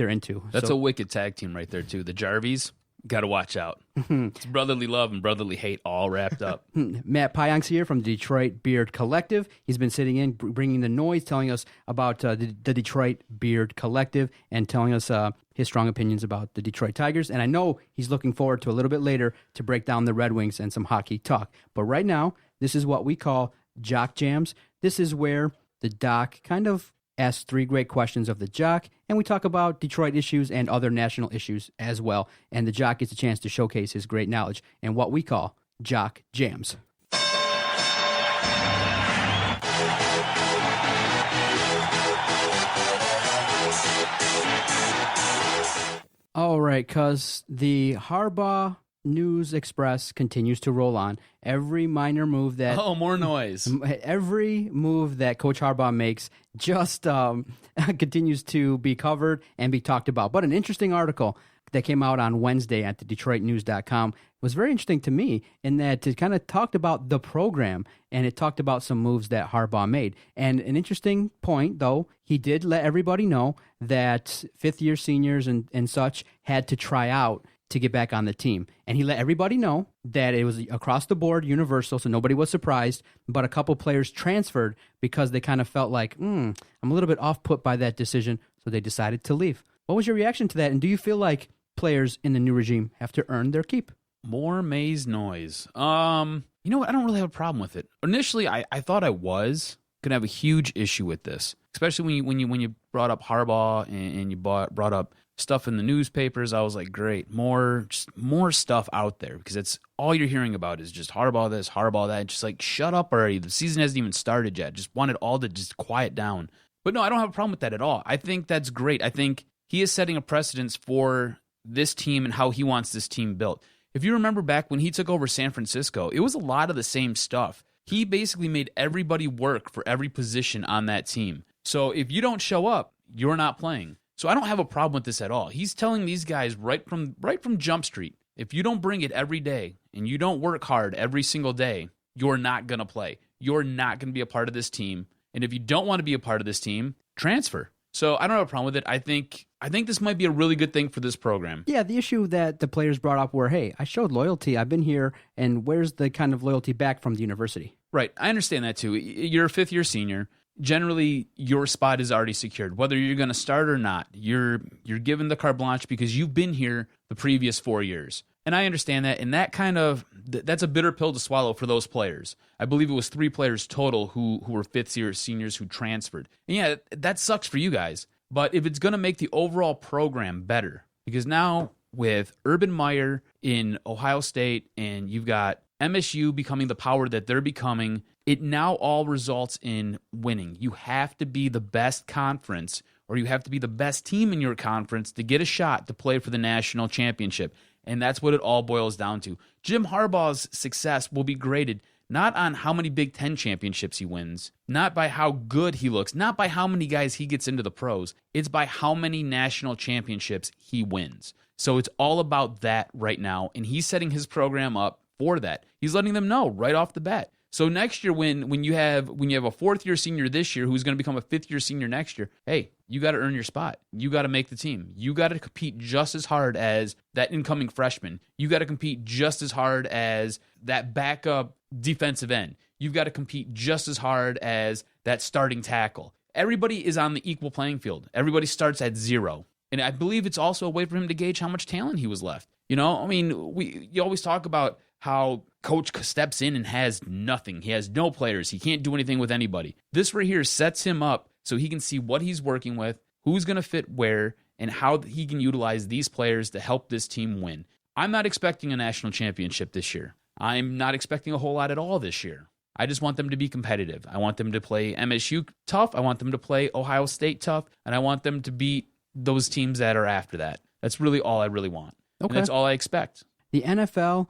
into. That's a wicked tag team right there, too. The Jarvies, got to watch out. It's brotherly love and brotherly hate all wrapped up. Matt Pionk's here from the Detroit Beard Collective. He's been sitting in, bringing the noise, telling us about the Detroit Beard Collective and telling us his strong opinions about the Detroit Tigers. And I know he's looking forward to a little bit later to break down the Red Wings and some hockey talk. But right now, this is what we call Jock Jams. This is where the Doc kind of asks 3 great questions of the Jock, and we talk about Detroit issues and other national issues as well. And the Jock gets a chance to showcase his great knowledge and what we call Jock Jams. All right, cuz the Harbaugh News Express continues to roll on. Every minor move that more noise. Every move that Coach Harbaugh makes just continues to be covered and be talked about. But an interesting article that came out on Wednesday at the DetroitNews.com was very interesting to me in that it kind of talked about the program and it talked about some moves that Harbaugh made. And an interesting point, though, he did let everybody know that fifth-year seniors and such had to try out to get back on the team. And he let everybody know that it was across the board, universal, so nobody was surprised, but a couple players transferred because they kind of felt like, I'm a little bit off-put by that decision, so they decided to leave. What was your reaction to that, and do you feel like players in the new regime have to earn their keep? More maize noise. You know what? I don't really have a problem with it. Initially, I thought I was going to have a huge issue with this, especially when you brought up Harbaugh and you brought up stuff in the newspapers. I was like, great, more stuff out there, because it's all you're hearing about is just Harbaugh this, Harbaugh that. Just like, shut up already. The season hasn't even started yet. Just want it all to just quiet down. But no, I don't have a problem with that at all. I think that's great. I think he is setting a precedence for this team and how he wants this team built. If you remember back when he took over San Francisco, it was a lot of the same stuff. He basically made everybody work for every position on that team. So if you don't show up, you're not playing. So I don't have a problem with this at all. He's telling these guys right from Jump Street, if you don't bring it every day and you don't work hard every single day, you're not going to play. You're not going to be a part of this team. And if you don't want to be a part of this team, transfer. So I don't have a problem with it. I think this might be a really good thing for this program. Yeah, the issue that the players brought up were, hey, I showed loyalty. I've been here, and where's the kind of loyalty back from the university? Right. I understand that too. You're a fifth-year senior. Generally, your spot is already secured. Whether you're going to start or not, you're given the carte blanche because you've been here the previous 4 years. And I understand that, and that's a bitter pill to swallow for those players. I believe it was 3 players total who were fifth-year seniors who transferred. And yeah, that sucks for you guys. But if it's going to make the overall program better, because now with Urban Meyer in Ohio State and you've got MSU becoming the power that they're becoming, it now all results in winning. You have to be the best conference, or you have to be the best team in your conference to get a shot to play for the national championship. And that's what it all boils down to. Jim Harbaugh's success will be graded not on how many Big Ten championships he wins, not by how good he looks, not by how many guys he gets into the pros. It's by how many national championships he wins. So it's all about that right now, and he's setting his program up for that. He's letting them know right off the bat. So next year, when you have a fourth-year senior this year who's going to become a fifth-year senior next year, hey, you got to earn your spot. You got to make the team. You got to compete just as hard as that incoming freshman. You got to compete just as hard as that backup defensive end. You've got to compete just as hard as that starting tackle. Everybody is on the equal playing field. Everybody starts at 0. And I believe it's also a way for him to gauge how much talent he was left. You know, I mean, you always talk about how coach steps in and has nothing. He has no players. He can't do anything with anybody. This right here sets him up so he can see what he's working with, who's going to fit where, and how he can utilize these players to help this team win. I'm not expecting a national championship this year. I'm not expecting a whole lot at all this year. I just want them to be competitive. I want them to play MSU tough. I want them to play Ohio State tough. And I want them to beat those teams that are after that. That's really all I really want. Okay. And that's all I expect. The NFL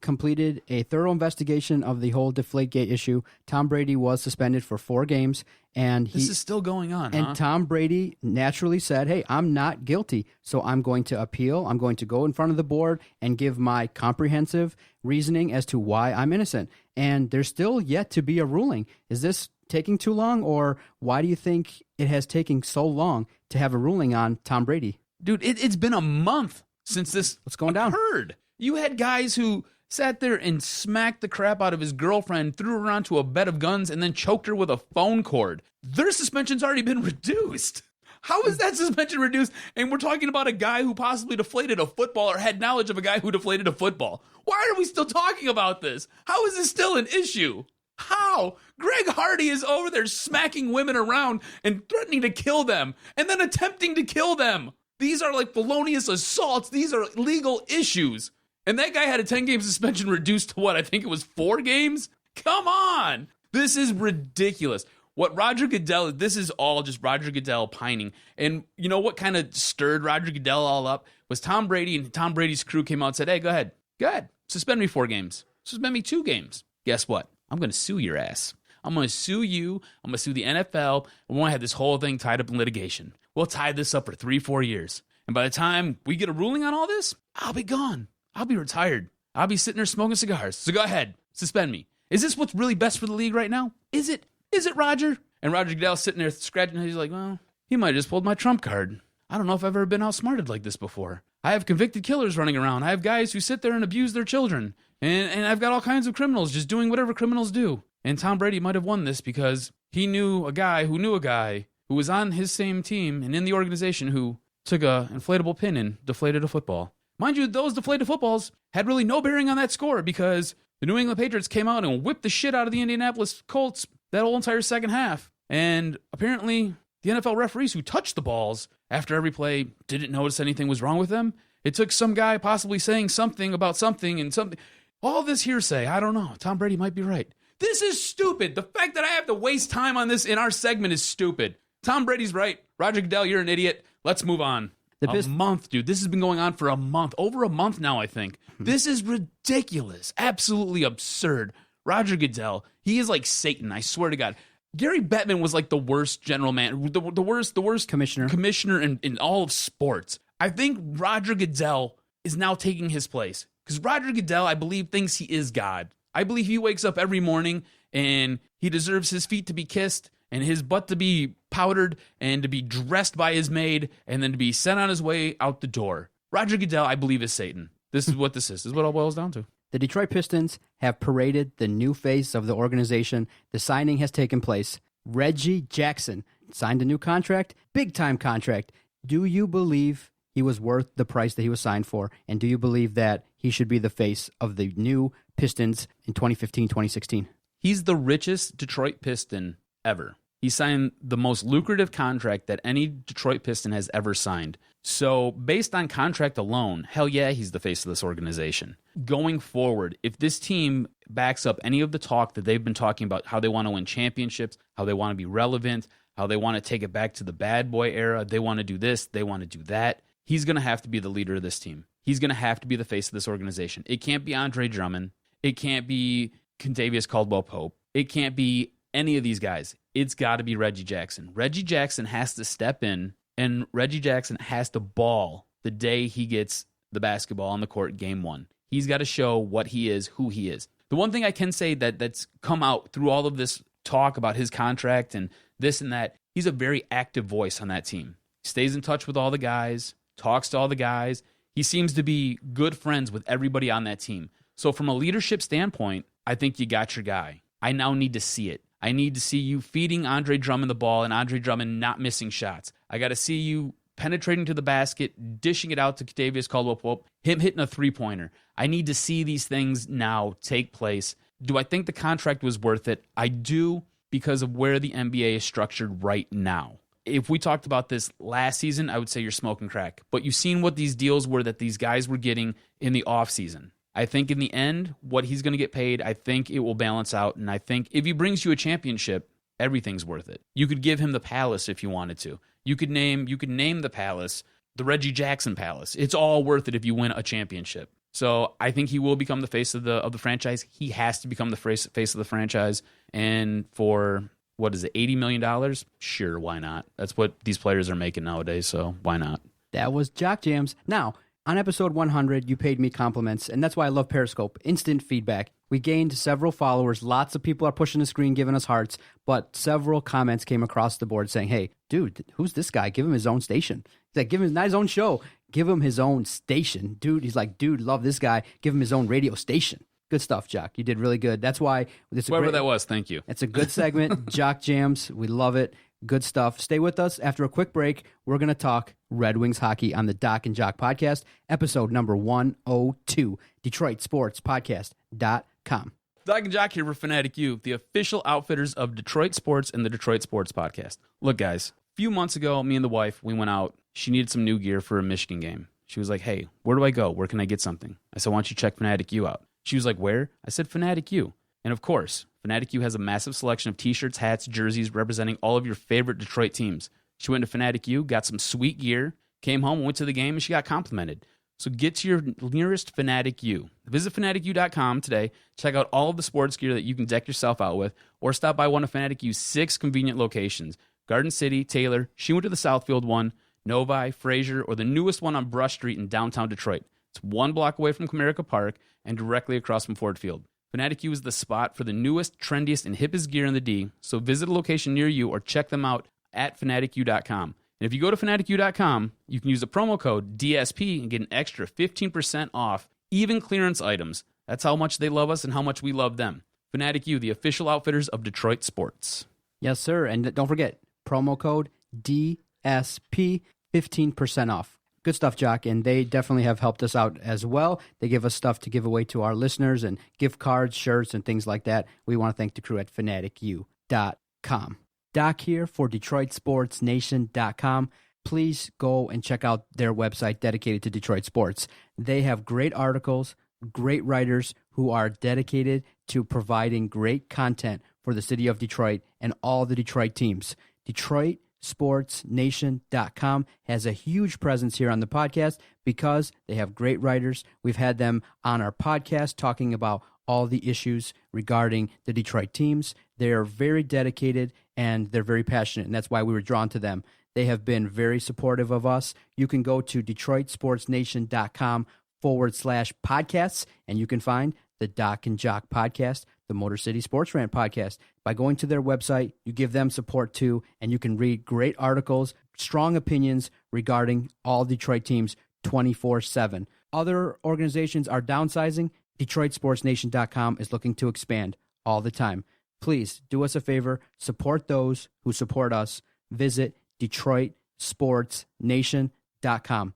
completed a thorough investigation of the whole Deflategate issue. Tom Brady was suspended for 4 games, and this is still going on. And Tom Brady naturally said, "Hey, I'm not guilty, so I'm going to appeal. I'm going to go in front of the board and give my comprehensive reasoning as to why I'm innocent." And there's still yet to be a ruling. Is this taking too long, or why do you think it has taken so long to have a ruling on Tom Brady? Dude, it's been a month since this occurred. You had guys who sat there and smacked the crap out of his girlfriend, threw her onto a bed of guns, and then choked her with a phone cord. Their suspension's already been reduced. How is that suspension reduced? And we're talking about a guy who possibly deflated a football or had knowledge of a guy who deflated a football. Why are we still talking about this? How is this still an issue? How? Greg Hardy is over there smacking women around and threatening to kill them and then attempting to kill them. These are like felonious assaults. These are legal issues. And that guy had a 10-game suspension reduced to what? I think it was 4 games? Come on. This is ridiculous. What Roger Goodell, this is all just Roger Goodell pining. And you know what kind of stirred Roger Goodell all up? Was Tom Brady, and Tom Brady's crew came out and said, "Hey, go ahead. Suspend me 4 games. Suspend me 2 games. Guess what? I'm going to sue your ass. I'm going to sue you. I'm going to sue the NFL. And we're going to have this whole thing tied up in litigation. We'll tie this up for 3-4 years. And by the time we get a ruling on all this, I'll be gone. I'll be retired. I'll be sitting there smoking cigars. So go ahead. Suspend me. Is this what's really best for the league right now? Is it? Is it, Roger?" And Roger Goodell's sitting there scratching his head. He's like, "Well, he might have just pulled my trump card. I don't know if I've ever been outsmarted like this before. I have convicted killers running around. I have guys who sit there and abuse their children. And I've got all kinds of criminals just doing whatever criminals do. And Tom Brady might have won this because he knew a guy who was on his same team and in the organization who took a inflatable pin and deflated a football." Mind you, those deflated footballs had really no bearing on that score because the New England Patriots came out and whipped the shit out of the Indianapolis Colts that whole entire second half. And apparently, the NFL referees who touched the balls after every play, didn't notice anything was wrong with them. It took some guy possibly saying something about something and something. All this hearsay, I don't know. Tom Brady might be right. This is stupid. The fact that I have to waste time on this in our segment is stupid. Tom Brady's right. Roger Goodell, you're an idiot. Let's move on. A month, dude. This has been going on for a month. Over a month now, I think. This is ridiculous. Absolutely absurd. Roger Goodell, he is like Satan, I swear to God. Gary Bettman was like the worst general man, the worst commissioner in all of sports. I think Roger Goodell is now taking his place. Because Roger Goodell, I believe, thinks he is God. I believe he wakes up every morning and he deserves his feet to be kissed and his butt to be powdered and to be dressed by his maid and then to be sent on his way out the door. Roger Goodell, I believe, is Satan. This is what this is. This is what it all boils down to. The Detroit Pistons have paraded the new face of the organization. The signing has taken place. Reggie Jackson signed a new contract, big-time contract. Do you believe he was worth the price that he was signed for? And do you believe that he should be the face of the new Pistons in 2015-2016? He's the richest Detroit Piston ever. He signed the most lucrative contract that any Detroit Piston has ever signed. So based on contract alone, hell yeah, he's the face of this organization. Going forward, if this team backs up any of the talk that they've been talking about, how they want to win championships, how they want to be relevant, how they want to take it back to the bad boy era, they want to do this, they want to do that, he's going to have to be the leader of this team. He's going to have to be the face of this organization. It can't be Andre Drummond. It can't be Kentavious Caldwell-Pope. It can't be any of these guys. It's got to be Reggie Jackson. Reggie Jackson has to step in, and Reggie Jackson has to ball the day he gets the basketball on the court game one. He's got to show what he is, who he is. The one thing I can say that's come out through all of this talk about his contract and this and that, he's a very active voice on that team. He stays in touch with all the guys, talks to all the guys. He seems to be good friends with everybody on that team. So from a leadership standpoint, I think you got your guy. I now need to see it. I need to see you feeding Andre Drummond the ball and Andre Drummond not missing shots. I got to see you penetrating to the basket, dishing it out to Kentavious Caldwell-Pope, him hitting a three-pointer. I need to see these things now take place. Do I think the contract was worth it? I do, because of where the NBA is structured right now. If we talked about this last season, I would say you're smoking crack. But you've seen what these deals were that these guys were getting in the offseason. I think in the end, what he's going to get paid, I think it will balance out. And I think if he brings you a championship, everything's worth it. You could give him the Palace if you wanted to. You could name the Palace the Reggie Jackson Palace. It's all worth it if you win a championship. So I think he will become the face of the franchise. He has to become the face of the franchise. And for, what is it, $80 million? Sure, why not? That's what these players are making nowadays, so why not? That was Jock Jams. Now, on episode 100, you paid me compliments, and that's why I love Periscope. Instant feedback. We gained several followers. Lots of people are pushing the screen, giving us hearts, but several comments came across the board saying, hey, dude, who's this guy? Give him his own station. He's like, give him not his own show. Give him his own station. Dude, he's like, dude, love this guy. Give him his own radio station. Good stuff, Jock. You did really good. That's why. Whoever that was, thank you. It's a good segment. Jock Jams. We love it. Good stuff. Stay with us. After a quick break, we're going to talk Red Wings hockey on the Doc and Jock podcast, episode number 102, DetroitSportsPodcast.com. Doc and Jock here for Fanatic U, the official outfitters of Detroit Sports and the Detroit Sports Podcast. Look, guys, a few months ago, me and the wife, we went out. She needed some new gear for a Michigan game. She was like, hey, where do I go? Where can I get something? I said, why don't you check Fanatic U out? She was like, where? I said, Fanatic U. And of course, Fanatic U has a massive selection of t-shirts, hats, jerseys representing all of your favorite Detroit teams. She went to Fanatic U, got some sweet gear, came home, went to the game, and she got complimented. So get to your nearest Fanatic U. Visit fanaticu.com today. Check out all of the sports gear that you can deck yourself out with, or stop by one of Fanatic U's 6 convenient locations: Garden City, Taylor. She went to the Southfield one, Novi, Fraser, or the newest one on Brush Street in downtown Detroit. It's 1 block away from Comerica Park and directly across from Ford Field. Fanatic U is the spot for the newest, trendiest, and hippest gear in the D, so visit a location near you or check them out at fanaticu.com. And if you go to fanaticu.com, you can use the promo code DSP and get an extra 15% off, even clearance items. That's how much they love us and how much we love them. Fanatic U, the official outfitters of Detroit Sports. Yes, sir. And don't forget, promo code DSP, 15% off. Good stuff, Jock, and they definitely have helped us out as well. They give us stuff to give away to our listeners and gift cards, shirts, and things like that. We want to thank the crew at fanaticu.com. Doc here for DetroitSportsNation.com. please go and check out their website dedicated to Detroit sports. They have great articles, great writers who are dedicated to providing great content for the city of Detroit and all the Detroit teams. DetroitSportsNation.com has a huge presence here on the podcast because they have great writers. We've had them on our podcast talking about all the issues regarding the Detroit teams. They are very dedicated and they're very passionate, and that's why we were drawn to them. They have been very supportive of us. You can go to DetroitSportsNation.com/podcasts, and you can find the Doc and Jock podcast, the Motor City Sports Rant podcast. By going to their website, you give them support too, and you can read great articles, strong opinions regarding all Detroit teams 24/7. Other organizations are downsizing. DetroitSportsNation.com is looking to expand all the time. Please do us a favor, support those who support us. Visit DetroitSportsNation.com.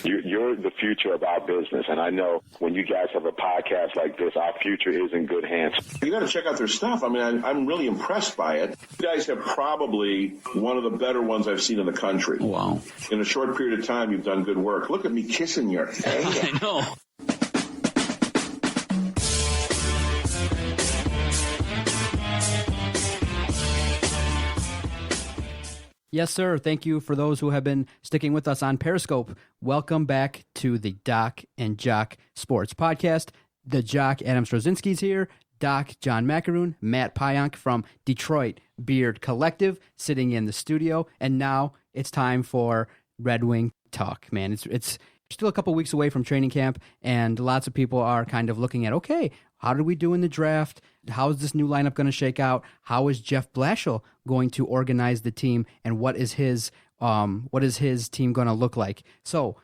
You're the future of our business, and I know when you guys have a podcast like this, our future is in good hands. You got to check out their stuff. I mean, I'm really impressed by it. You guys have probably one of the better ones I've seen in the country. Wow. In a short period of time, you've done good work. Look at me kissing your hand. I know. Yes, sir. Thank you for those who have been sticking with us on Periscope. Welcome back to the Doc and Jock Sports Podcast. The Jock, Adam Strozinski's here. Doc, John Macaroon, Matt Pionk from Detroit Beard Collective sitting in the studio. And now it's time for Red Wing Talk, man. It's still a couple weeks away from training camp, and lots of people are kind of looking at, okay, how did we do in the draft? How is this new lineup going to shake out? How is Jeff Blashill going to organize the team, and what is his team going to look like? So,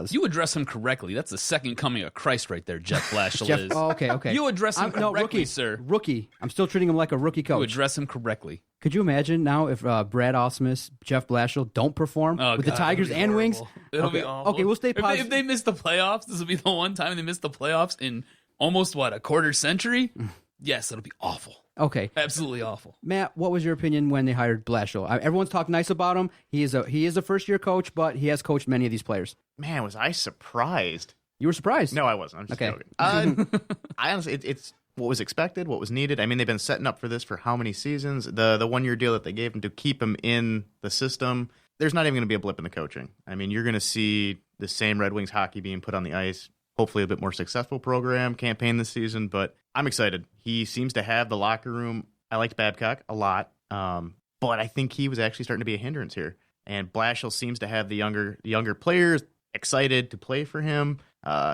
you address him correctly. That's the second coming of Christ right there, Jeff Blashill is. Oh, okay. You address him correctly, rookie, sir. Rookie. I'm still treating him like a rookie coach. You address him correctly. Could you imagine now if Brad Ausmus, Jeff Blashill don't perform with the Tigers and horrible. Wings? It'll be awful. Okay, we'll stay positive. If they miss the playoffs, this will be the one time they miss the playoffs in almost, a quarter century? Yes, it'll be awful. Okay. Absolutely awful. Matt, what was your opinion when they hired Blashill? Everyone's talked nice about him. He is a first-year coach, but he has coached many of these players. Man, was I surprised? You were surprised? No, I wasn't. I'm just joking. I honestly, it's what was expected, what was needed. I mean, they've been setting up for this for how many seasons? The 1-year deal that they gave him to keep him in the system. There's not even going to be a blip in the coaching. I mean, you're going to see the same Red Wings hockey being put on the ice. Hopefully a bit more successful campaign this season, but I'm excited. He seems to have the locker room. I liked Babcock a lot, but I think he was actually starting to be a hindrance here. And Blashill seems to have the younger players excited to play for him.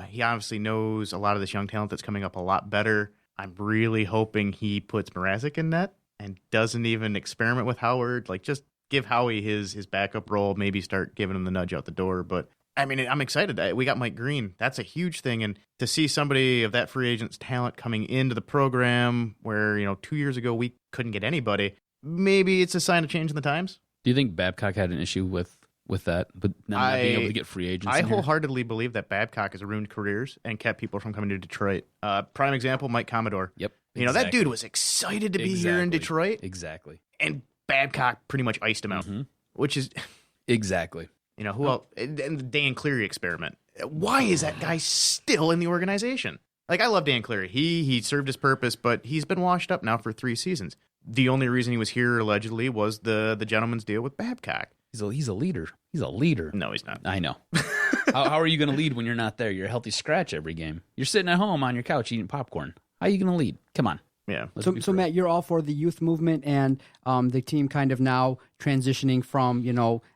He obviously knows a lot of this young talent that's coming up a lot better. I'm really hoping he puts Mrazek in net and doesn't even experiment with Howard. Like, just give Howie his backup role, maybe start giving him the nudge out the door, but I mean, I'm excited. We got Mike Green. That's a huge thing. And to see somebody of that free agent's talent coming into the program where, 2 years ago we couldn't get anybody, maybe it's a sign of change in the times. Do you think Babcock had an issue with that, but not being able to get free agents? I wholeheartedly believe that Babcock has ruined careers and kept people from coming to Detroit. Prime example, Mike Commodore. Yep. That dude was excited to be here in Detroit. Exactly. And Babcock pretty much iced him out, which is... Exactly. Who else? And the Dan Cleary experiment. Why is that guy still in the organization? Like, I love Dan Cleary. He served his purpose, but he's been washed up now for 3 seasons. The only reason he was here, allegedly, was the gentleman's deal with Babcock. He's a leader. He's a leader. No, he's not. I know. How are you going to lead when you're not there? You're a healthy scratch every game. You're sitting at home on your couch eating popcorn. How are you going to lead? Come on. Yeah. So Matt, you're all for the youth movement and the team kind of now transitioning from,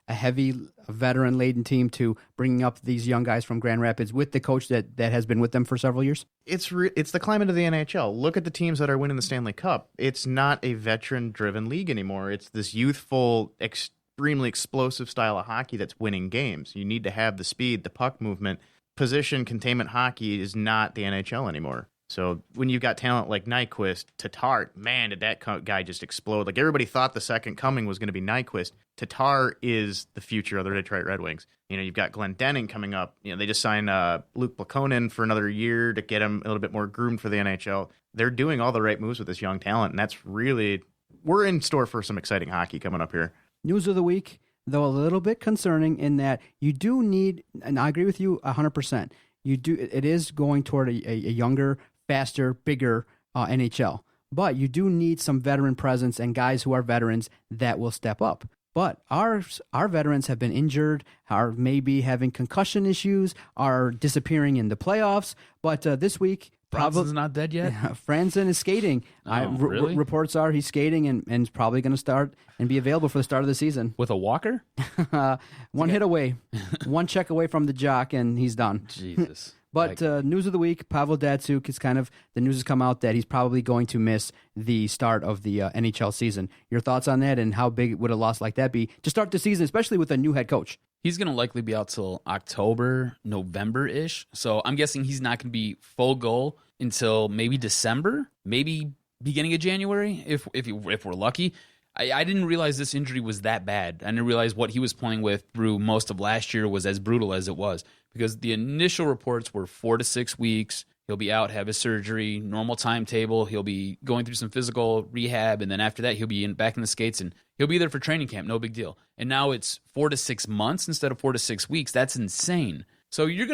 a heavy veteran-laden team to bringing up these young guys from Grand Rapids with the coach that has been with them for several years? It's the climate of the NHL. Look at the teams that are winning the Stanley Cup. It's not a veteran-driven league anymore. It's this youthful, extremely explosive style of hockey that's winning games. You need to have the speed, the puck movement. Position containment hockey is not the NHL anymore. So when you've got talent like Nyquist, Tatar, man, did that guy just explode. Like, everybody thought the second coming was going to be Nyquist. Tatar is the future of the Detroit Red Wings. You've got Glenn Denning coming up. They just signed Luke Blakonen for another year to get him a little bit more groomed for the NHL. They're doing all the right moves with this young talent, and that's really, we're in store for some exciting hockey coming up here. News of the week. though a little bit concerning in that you do need, and I agree with you 100%. It is going toward a younger, faster, bigger NHL. But you do need some veteran presence and guys who are veterans that will step up. But our veterans have been injured, are maybe having concussion issues, are disappearing in the playoffs. But this week, Bronson's not dead yet? Franzen is skating. Really? Reports are he's skating and is probably going to start and be available for the start of the season. With a walker? One hit away, one check away from the Jock, and he's done. Jesus. But news of the week, Pavel Datsyuk is the news has come out that he's probably going to miss the start of the NHL season. Your thoughts on that, and how big would a loss like that be to start the season, especially with a new head coach? He's going to likely be out till October, November-ish. So I'm guessing he's not going to be full goal until maybe December, maybe beginning of January, if we're lucky. I didn't realize this injury was that bad. I didn't realize what he was playing with through most of last year was as brutal as it was, because the initial reports were 4 to 6 weeks. He'll be out, have his surgery, normal timetable. He'll be going through some physical rehab, and then after that, he'll be back in the skates, and he'll be there for training camp. No big deal. And now it's 4 to 6 months instead of 4 to 6 weeks. That's insane. So you're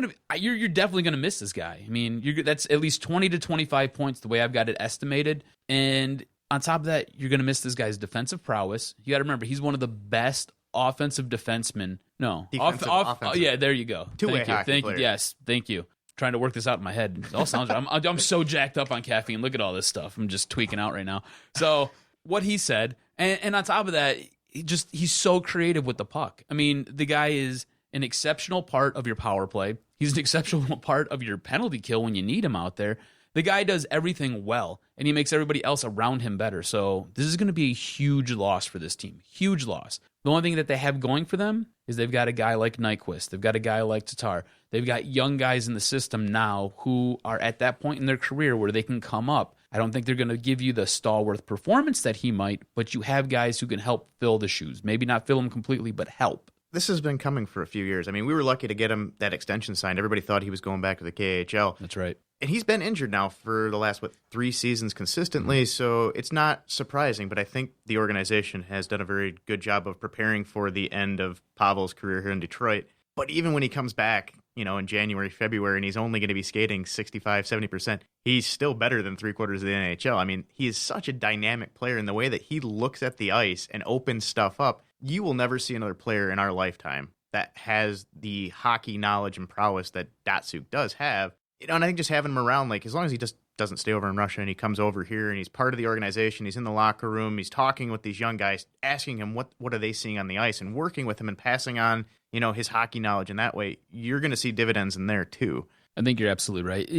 definitely gonna miss this guy. I mean, that's at least 20 to 25 points the way I've got it estimated. And on top of that, you're gonna miss this guy's defensive prowess. You got to remember, he's one of the best offensive defensemen. No, offensive. Yeah, there you go. Two-way hockey player. Yes, thank you. Trying to work this out in my head. It all sounds right. I'm so jacked up on caffeine. Look at all this stuff. I'm just tweaking out right now. So what he said, and on top of that, he's so creative with the puck. I mean, the guy is an exceptional part of your power play. He's an exceptional part of your penalty kill when you need him out there. The guy does everything well, and he makes everybody else around him better. So this is going to be a huge loss for this team. Huge loss. The only thing that they have going for them is they've got a guy like Nyquist. They've got a guy like Tatar. They've got young guys in the system now who are at that point in their career where they can come up. I don't think they're going to give you the stalwart performance that he might, but you have guys who can help fill the shoes. Maybe not fill them completely, but help. This has been coming for a few years. I mean, we were lucky to get him that extension signed. Everybody thought he was going back to the KHL. That's right. And he's been injured now for the last, 3 seasons consistently, so it's not surprising, but I think the organization has done a very good job of preparing for the end of Pavel's career here in Detroit. But even when he comes back, in January, February, and he's only going to be skating 65, 70%, he's still better than 3/4 of the NHL. I mean, he is such a dynamic player in the way that he looks at the ice and opens stuff up. You will never see another player in our lifetime that has the hockey knowledge and prowess that Datsyuk does have. And I think just having him around, as long as he just doesn't stay over in Russia and he comes over here and he's part of the organization, he's in the locker room, he's talking with these young guys, asking him what are they seeing on the ice and working with him and passing on, his hockey knowledge. And that way, you're going to see dividends in there too. I think you're absolutely right.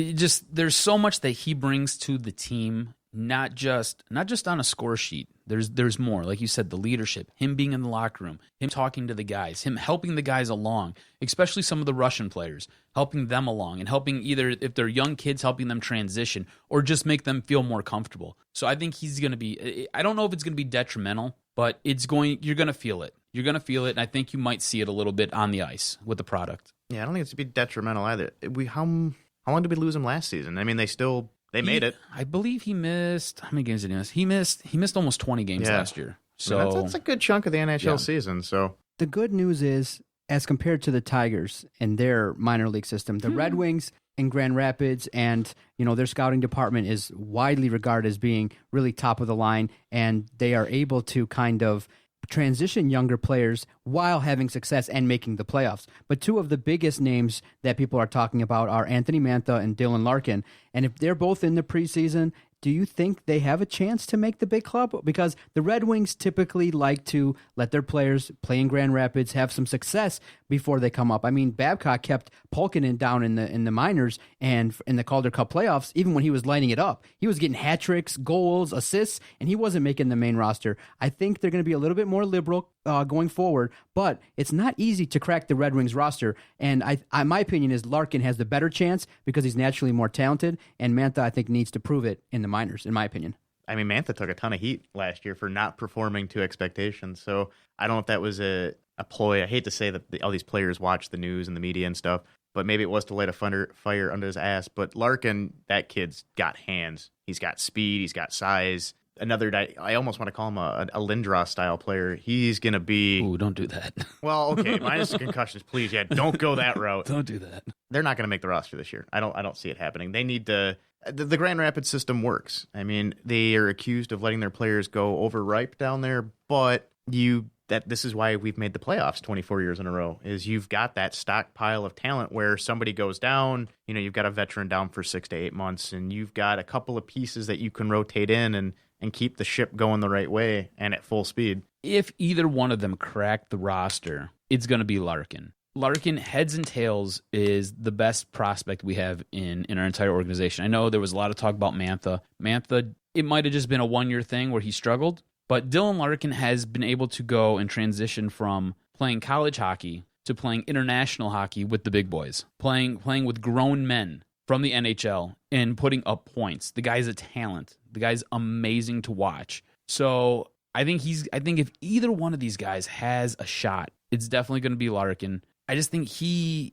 There's so much that he brings to the team, not just on a score sheet. There's more. Like you said, the leadership, him being in the locker room, him talking to the guys, him helping the guys along, especially some of the Russian players, helping them along and helping either if they're young kids, helping them transition or just make them feel more comfortable. So I think he's going to be, I don't know if it's going to be detrimental, but you're going to feel it. You're going to feel it, and I think you might see it a little bit on the ice with the product. Yeah, I don't think it's going to be detrimental either. How long did we lose him last season? I mean, they made it. I believe he missed. How many games did he miss? He missed almost 20 games last year. So that's a good chunk of the NHL season. So the good news is, as compared to the Tigers and their minor league system, the Red Wings in Grand Rapids and their scouting department is widely regarded as being really top of the line, and they are able to kind of transition younger players while having success and making the playoffs. But two of the biggest names that people are talking about are Anthony Mantha and Dylan Larkin. And if they're both in the preseason, do you think they have a chance to make the big club? Because the Red Wings typically like to let their players play in Grand Rapids, have some success before they come up. I mean, Babcock kept Pulkkinen down in the minors and in the Calder Cup playoffs, even when he was lighting it up. He was getting hat tricks, goals, assists, and he wasn't making the main roster. I think they're going to be a little bit more liberal going forward, but it's not easy to crack the Red Wings roster. And my opinion is Larkin has the better chance because he's naturally more talented, and Mantha, I think, needs to prove it in the minors, in my opinion. I mean, Mantha took a ton of heat last year for not performing to expectations. So I don't know if that was a ploy. I hate to say that all these players watch the news and the media and stuff, but maybe it was to light a fire under his ass. But Larkin, that kid's got hands. He's got speed. He's got size. another guy. I almost want to call him a Lindros style player. He's going to be. Ooh, don't do that. Well, okay, minus the concussions, please. Yeah, don't go that route. Don't do that. They're not going to make the roster this year. I don't see it happening. They need to. The Grand Rapids system works. I mean, they are accused of letting their players go overripe down there, but this is why we've made the playoffs 24 years in a row, is you've got that stockpile of talent where somebody goes down, you've got a veteran down for 6 to 8 months, and you've got a couple of pieces that you can rotate in and keep the ship going the right way and at full speed. If either one of them crack the roster, it's going to be Larkin. Larkin, heads and tails, is the best prospect we have in our entire organization. I know there was a lot of talk about Mantha. Mantha, it might have just been a one-year thing where he struggled, but Dylan Larkin has been able to go and transition from playing college hockey to playing international hockey with the big boys, playing with grown men from the NHL and putting up points. The guy's a talent. The guy's amazing to watch. So I think if either one of these guys has a shot, it's definitely going to be Larkin. I just think he's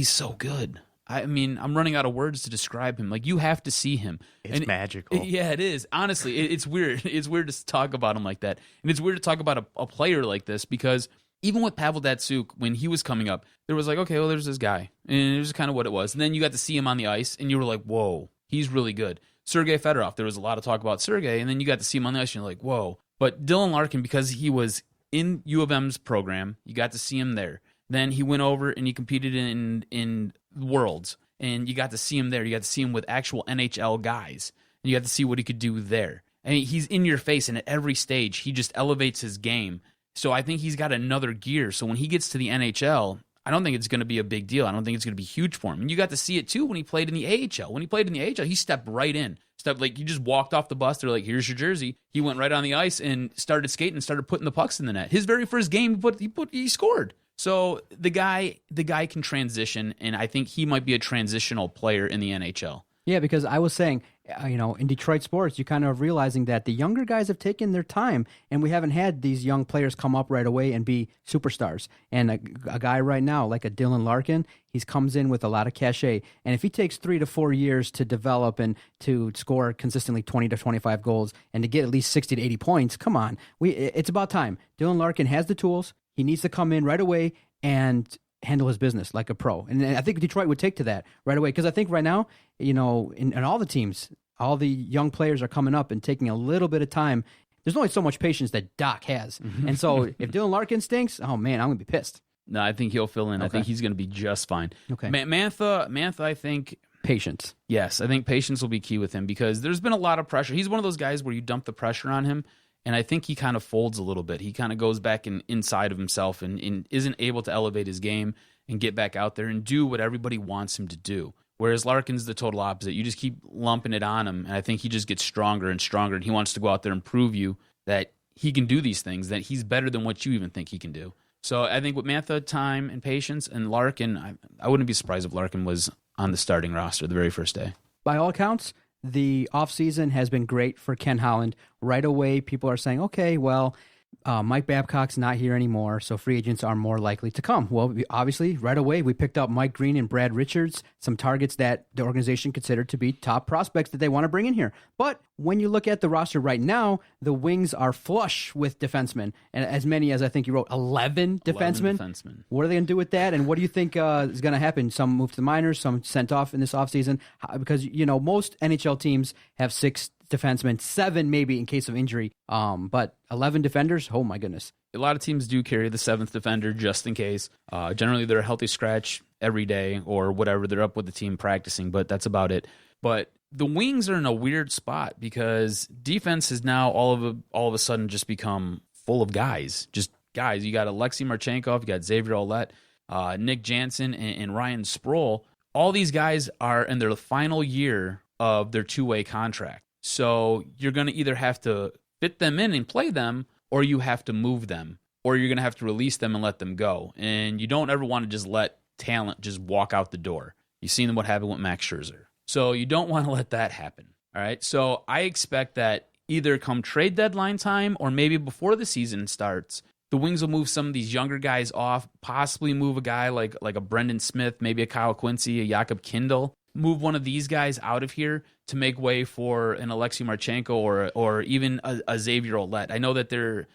so good. I mean, I'm running out of words to describe him. Like, you have to see him. It's magical. Yeah, it is. Honestly, it's weird. It's weird to talk about him like that. And it's weird to talk about a player like this, because even with Pavel Datsyuk, when he was coming up, there was like, okay, well, there's this guy. And it was kind of what it was. And then you got to see him on the ice, and you were like, whoa, he's really good. Sergei Fedorov, there was a lot of talk about Sergei, and then you got to see him on the ice, and you're like, whoa. But Dylan Larkin, because he was in U of M's program, you got to see him there. Then he went over and he competed in Worlds, and you got to see him there. You got to see him with actual NHL guys, and you got to see what he could do there. And he's in your face, and at every stage, he just elevates his game. So I think he's got another gear. So when he gets to the NHL, I don't think it's going to be a big deal. I don't think it's going to be huge for him. And you got to see it, too, when he played in the AHL. When he played in the AHL, he stepped right in. He just walked off the bus. They're like, here's your jersey. He went right on the ice and started skating and started putting the pucks in the net. His very first game, he scored. So the guy can transition, and I think he might be a transitional player in the NHL. Yeah, because I was saying, in Detroit sports, you're kind of realizing that the younger guys have taken their time, and we haven't had these young players come up right away and be superstars. And a guy right now, like a Dylan Larkin, he comes in with a lot of cachet. And if he takes 3 to 4 years to develop and to score consistently 20 to 25 goals and to get at least 60 to 80 points, come on. It's about time. Dylan Larkin has the tools. He needs to come in right away and handle his business like a pro. And I think Detroit would take to that right away, because I think right now, in all the teams, all the young players are coming up and taking a little bit of time. There's only so much patience that Doc has. And so if Dylan Larkin stinks, oh man, I'm going to be pissed. No, I think he'll fill in. Okay. I think he's going to be just fine. Okay. Mantha, I think... Patience. Yes, I think patience will be key with him, because there's been a lot of pressure. He's one of those guys where you dump the pressure on him, and I think he kind of folds a little bit. He kind of goes back inside of himself and isn't able to elevate his game and get back out there and do what everybody wants him to do. Whereas Larkin's the total opposite. You just keep lumping it on him, and I think he just gets stronger and stronger, and he wants to go out there and prove you that he can do these things, that he's better than what you even think he can do. So I think with Mantha, time and patience, and Larkin, I wouldn't be surprised if Larkin was on the starting roster the very first day. By all accounts, the offseason has been great for Ken Holland. Right away, people are saying, okay, well, Mike Babcock's not here anymore, so free agents are more likely to come. Well, obviously, right away, we picked up Mike Green and Brad Richards, some targets that the organization considered to be top prospects that they want to bring in here. But when you look at the roster right now, the wings are flush with defensemen, and as many as I think you wrote, 11 defensemen. What are they going to do with that, and what do you think is going to happen? Some move to the minors, some sent off in this offseason, because most NHL teams have 6 defensemen, 7 maybe in case of injury, but 11 defenders, oh my goodness. A lot of teams do carry the 7th defender just in case. Generally, they're a healthy scratch every day or whatever. They're up with the team practicing, but that's about it. But the wings are in a weird spot, because defense has now all of a sudden just become full of guys. Just guys. You got Alexei Marchenkov, you got Xavier Ouellet, Nick Jansen, and Ryan Sproul. All these guys are in their final year of their 2-way contract. So you're going to either have to fit them in and play them, or you have to move them, or you're going to have to release them and let them go. And you don't ever want to just let talent just walk out the door. You've seen what happened with Max Scherzer. So you don't want to let that happen. All right. So I expect that either come trade deadline time or maybe before the season starts, the Wings will move some of these younger guys off, possibly move a guy like a Brendan Smith, maybe a Kyle Quincy, a Jakob Kindl, move one of these guys out of here to make way for an Alexei Marchenko or even a Xavier Ouellette. I know that they're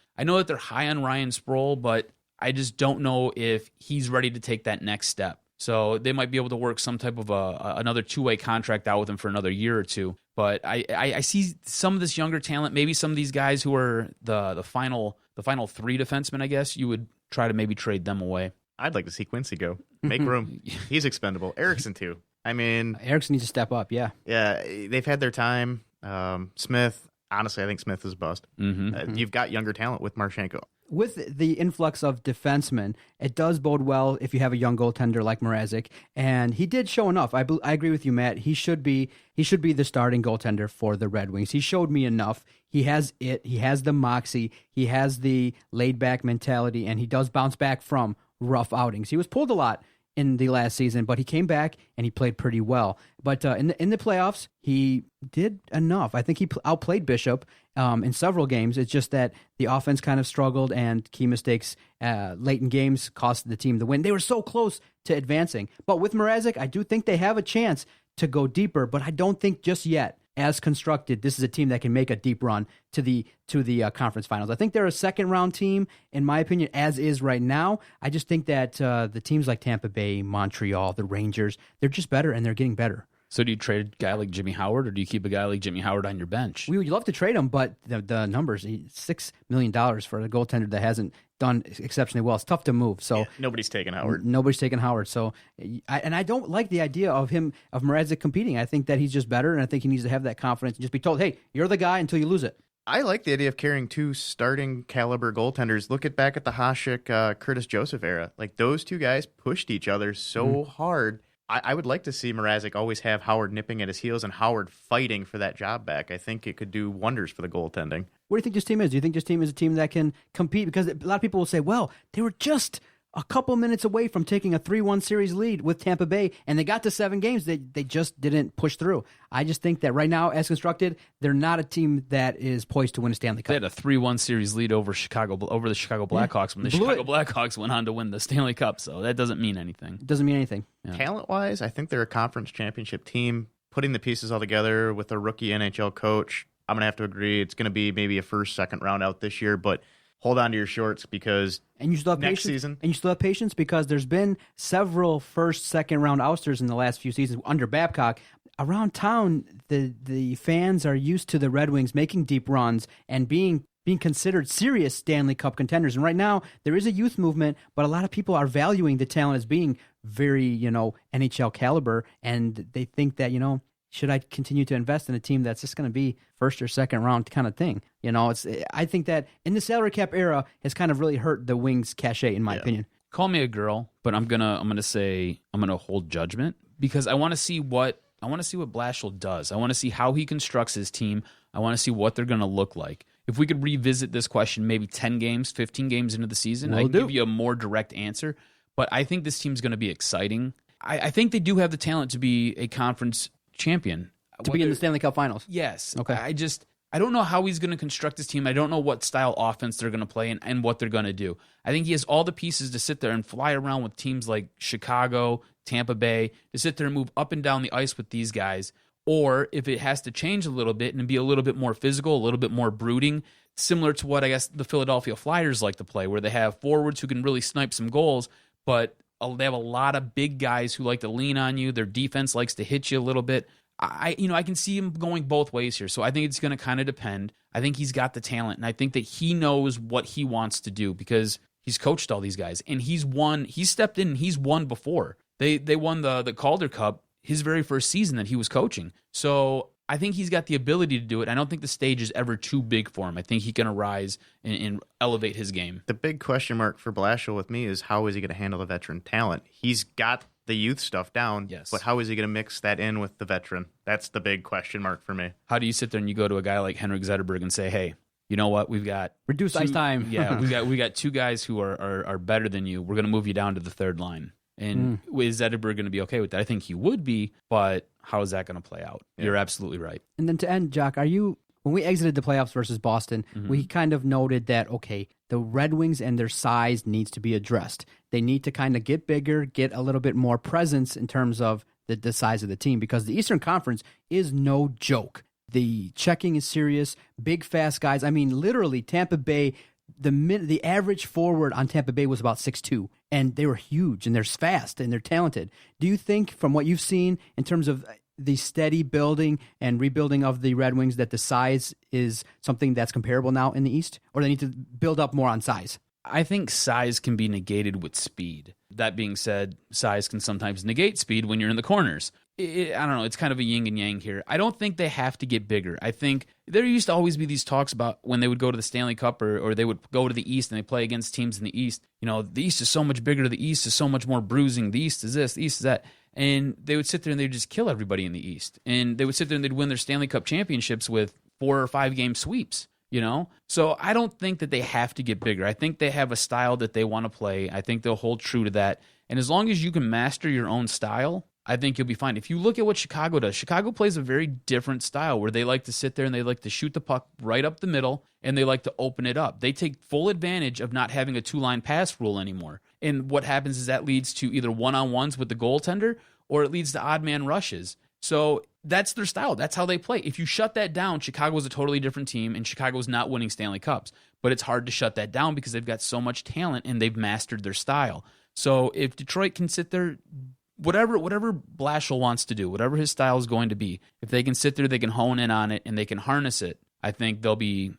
high on Ryan Sproul, but I just don't know if he's ready to take that next step. So they might be able to work some type of another two-way contract out with him for another year or two. But I see some of this younger talent, maybe some of these guys who are the final three defensemen, I guess, you would try to maybe trade them away. I'd like to see Quincy go. Make room. He's expendable. Erickson, too. I mean... Erickson needs to step up, yeah. Yeah, they've had their time. Smith, honestly, I think Smith is a bust. You've got younger talent with Marchenko. With the influx of defensemen, it does bode well if you have a young goaltender like Mrazek, and he did show enough. I agree with you, Matt. He should be the starting goaltender for the Red Wings. He showed me enough. He has it. He has the moxie. He has the laid back mentality, and he does bounce back from rough outings. He was pulled a lot in the last season, but he came back and he played pretty well. But in the playoffs, he did enough. I think he outplayed Bishop in several games. It's just that the offense kind of struggled, and key mistakes late in games cost the team the win. They were so close to advancing. But with Mrazek, I do think they have a chance to go deeper, but I don't think just yet, as constructed, this is a team that can make a deep run to the conference finals. I think they're a second-round team, in my opinion, as is right now. I just think that the teams like Tampa Bay, Montreal, the Rangers, they're just better, and they're getting better. So do you trade a guy like Jimmy Howard, or do you keep a guy like Jimmy Howard on your bench? We would love to trade him, but the numbers, $6 million for a goaltender that hasn't done exceptionally well. It's tough to move. So nobody's taking Howard. Nobody's taking Howard. So, I don't like the idea of Mrazek competing. I think that he's just better, and I think he needs to have that confidence and just be told, hey, you're the guy until you lose it. I like the idea of carrying two starting caliber goaltenders. Look back at the Hasek, Curtis Joseph era. Like, those two guys pushed each other so hard. I would like to see Mrazek always have Howard nipping at his heels and Howard fighting for that job back. I think it could do wonders for the goaltending. What do you think this team is? Do you think this team is a team that can compete? Because a lot of people will say, well, they were just a couple minutes away from taking a 3-1 series lead with Tampa Bay, and they got to 7 games. They just didn't push through. I just think that right now, as constructed, they're not a team that is poised to win a Stanley Cup. They had a 3-1 series lead over the Chicago Blackhawks when the Chicago Blackhawks went on to win the Stanley Cup, so that doesn't mean anything. It doesn't mean anything. Yeah. Talent-wise, I think they're a conference championship team. Putting the pieces all together with a rookie NHL coach, I'm going to have to agree it's going to be maybe a first, second round out this year, but hold on to your shorts because you still have next patience, season. And you still have patience because there's been several first, second round ousters in the last few seasons under Babcock. Around town, the fans are used to the Red Wings making deep runs and being considered serious Stanley Cup contenders. And right now, there is a youth movement, but a lot of people are valuing the talent as being very, NHL caliber, and they think that, should I continue to invest in a team that's just going to be first or second round kind of thing? I think that in the salary cap era has kind of really hurt the Wings' cachet, in my opinion. Call me a girl, but I'm gonna hold judgment because I want to see what Blashill does. I want to see how he constructs his team. I want to see what they're going to look like. If we could revisit this question maybe 10 games, 15 games into the season, I can give you a more direct answer. But I think this team's going to be exciting. I think they do have the talent to be a conference champion. To be in the Stanley Cup Finals. Yes. Okay. I don't know how he's going to construct his team. I don't know what style offense they're going to play and what they're going to do. I think he has all the pieces to sit there and fly around with teams like Chicago, Tampa Bay, to sit there and move up and down the ice with these guys. Or if it has to change a little bit and be a little bit more physical, a little bit more brooding, similar to what I guess the Philadelphia Flyers like to play, where they have forwards who can really snipe some goals, but they have a lot of big guys who like to lean on you. Their defense likes to hit you a little bit. I can see him going both ways here. So I think it's going to kind of depend. I think he's got the talent, and I think that he knows what he wants to do because he's coached all these guys, and he's stepped in and he's won before. They won the Calder Cup his very first season that he was coaching. So I think he's got the ability to do it. I don't think the stage is ever too big for him. I think he can arise and elevate his game. The big question mark for Blashill with me is how is he going to handle the veteran talent? He's got the youth stuff down, yes, but how is he going to mix that in with the veteran? That's the big question mark for me. How do you sit there and you go to a guy like Henrik Zetterberg and say, hey, you know what? We've got reduced ice time. Yeah, we got 2 guys who are better than you. We're going to move you down to the third line. And is Zetterberg going to be okay with that? I think he would be, but how is that going to play out? Yeah. You're absolutely right. And then to end, Jock, when we exited the playoffs versus Boston, we kind of noted that, okay, the Red Wings and their size needs to be addressed. They need to kind of get bigger, get a little bit more presence in terms of the size of the team, because the Eastern Conference is no joke. The checking is serious, big, fast guys. I mean, literally, Tampa Bay, the average forward on Tampa Bay was about 6'2", and they were huge, and they're fast, and they're talented. Do you think, from what you've seen in terms of the steady building and rebuilding of the Red Wings, that the size is something that's comparable now in the East, or they need to build up more on size? I think size can be negated with speed. That being said, size can sometimes negate speed when you're in the corners. I don't know. It's kind of a yin and yang here. I don't think they have to get bigger. I think there used to always be these talks about when they would go to the Stanley Cup or they would go to the East and they play against teams in the East. You know, the East is so much bigger. The East is so much more bruising. The East is this, the East is that. And they would sit there and they'd just kill everybody in the East. And they would sit there and they'd win their Stanley Cup championships with 4 or 5 game sweeps, you know? So I don't think that they have to get bigger. I think they have a style that they want to play. I think they'll hold true to that. And as long as you can master your own style, I think you'll be fine. If you look at what Chicago does, Chicago plays a very different style where they like to sit there and they like to shoot the puck right up the middle and they like to open it up. They take full advantage of not having a 2-line pass rule anymore. And what happens is that leads to either one-on-ones with the goaltender or it leads to odd man rushes. So that's their style. That's how they play. If you shut that down, Chicago's a totally different team and Chicago's not winning Stanley Cups. But it's hard to shut that down because they've got so much talent and they've mastered their style. So if Detroit can sit there, whatever Blashill wants to do, whatever his style is going to be, if they can sit there, they can hone in on it, and they can harness it, I think they'll be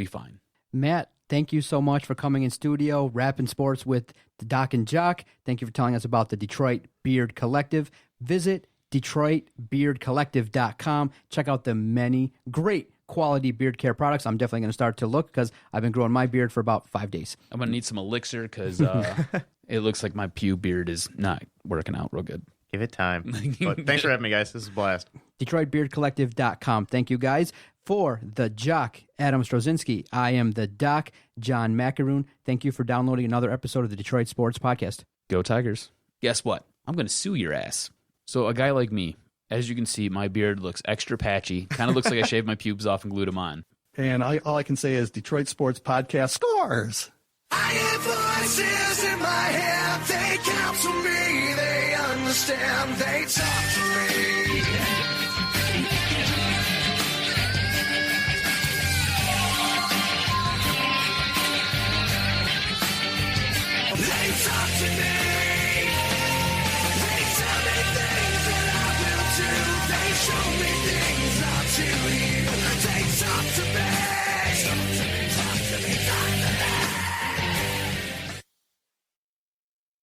fine. Matt, thank you so much for coming in studio, rapping sports with the Doc and Jock. Thank you for telling us about the Detroit Beard Collective. Visit DetroitBeardCollective.com. Check out the many great quality beard care products. I'm definitely going to start to look because I've been growing my beard for about 5 days. I'm going to need some elixir because it looks like my pew beard is not working out real good. Give it time. But thanks for having me, guys. This is a blast. DetroitBeardCollective.com. Thank you, guys. For the Jock, Adam Strozinski, I am the Doc, John Macaroon. Thank you for downloading another episode of the Detroit Sports Podcast. Go Tigers. Guess what? I'm going to sue your ass. So a guy like me, as you can see, my beard looks extra patchy. Kind of looks like I shaved my pubes off and glued them on. And all I can say is Detroit Sports Podcast scores. I hear voices in my head, they counsel me, they understand, they talk to me.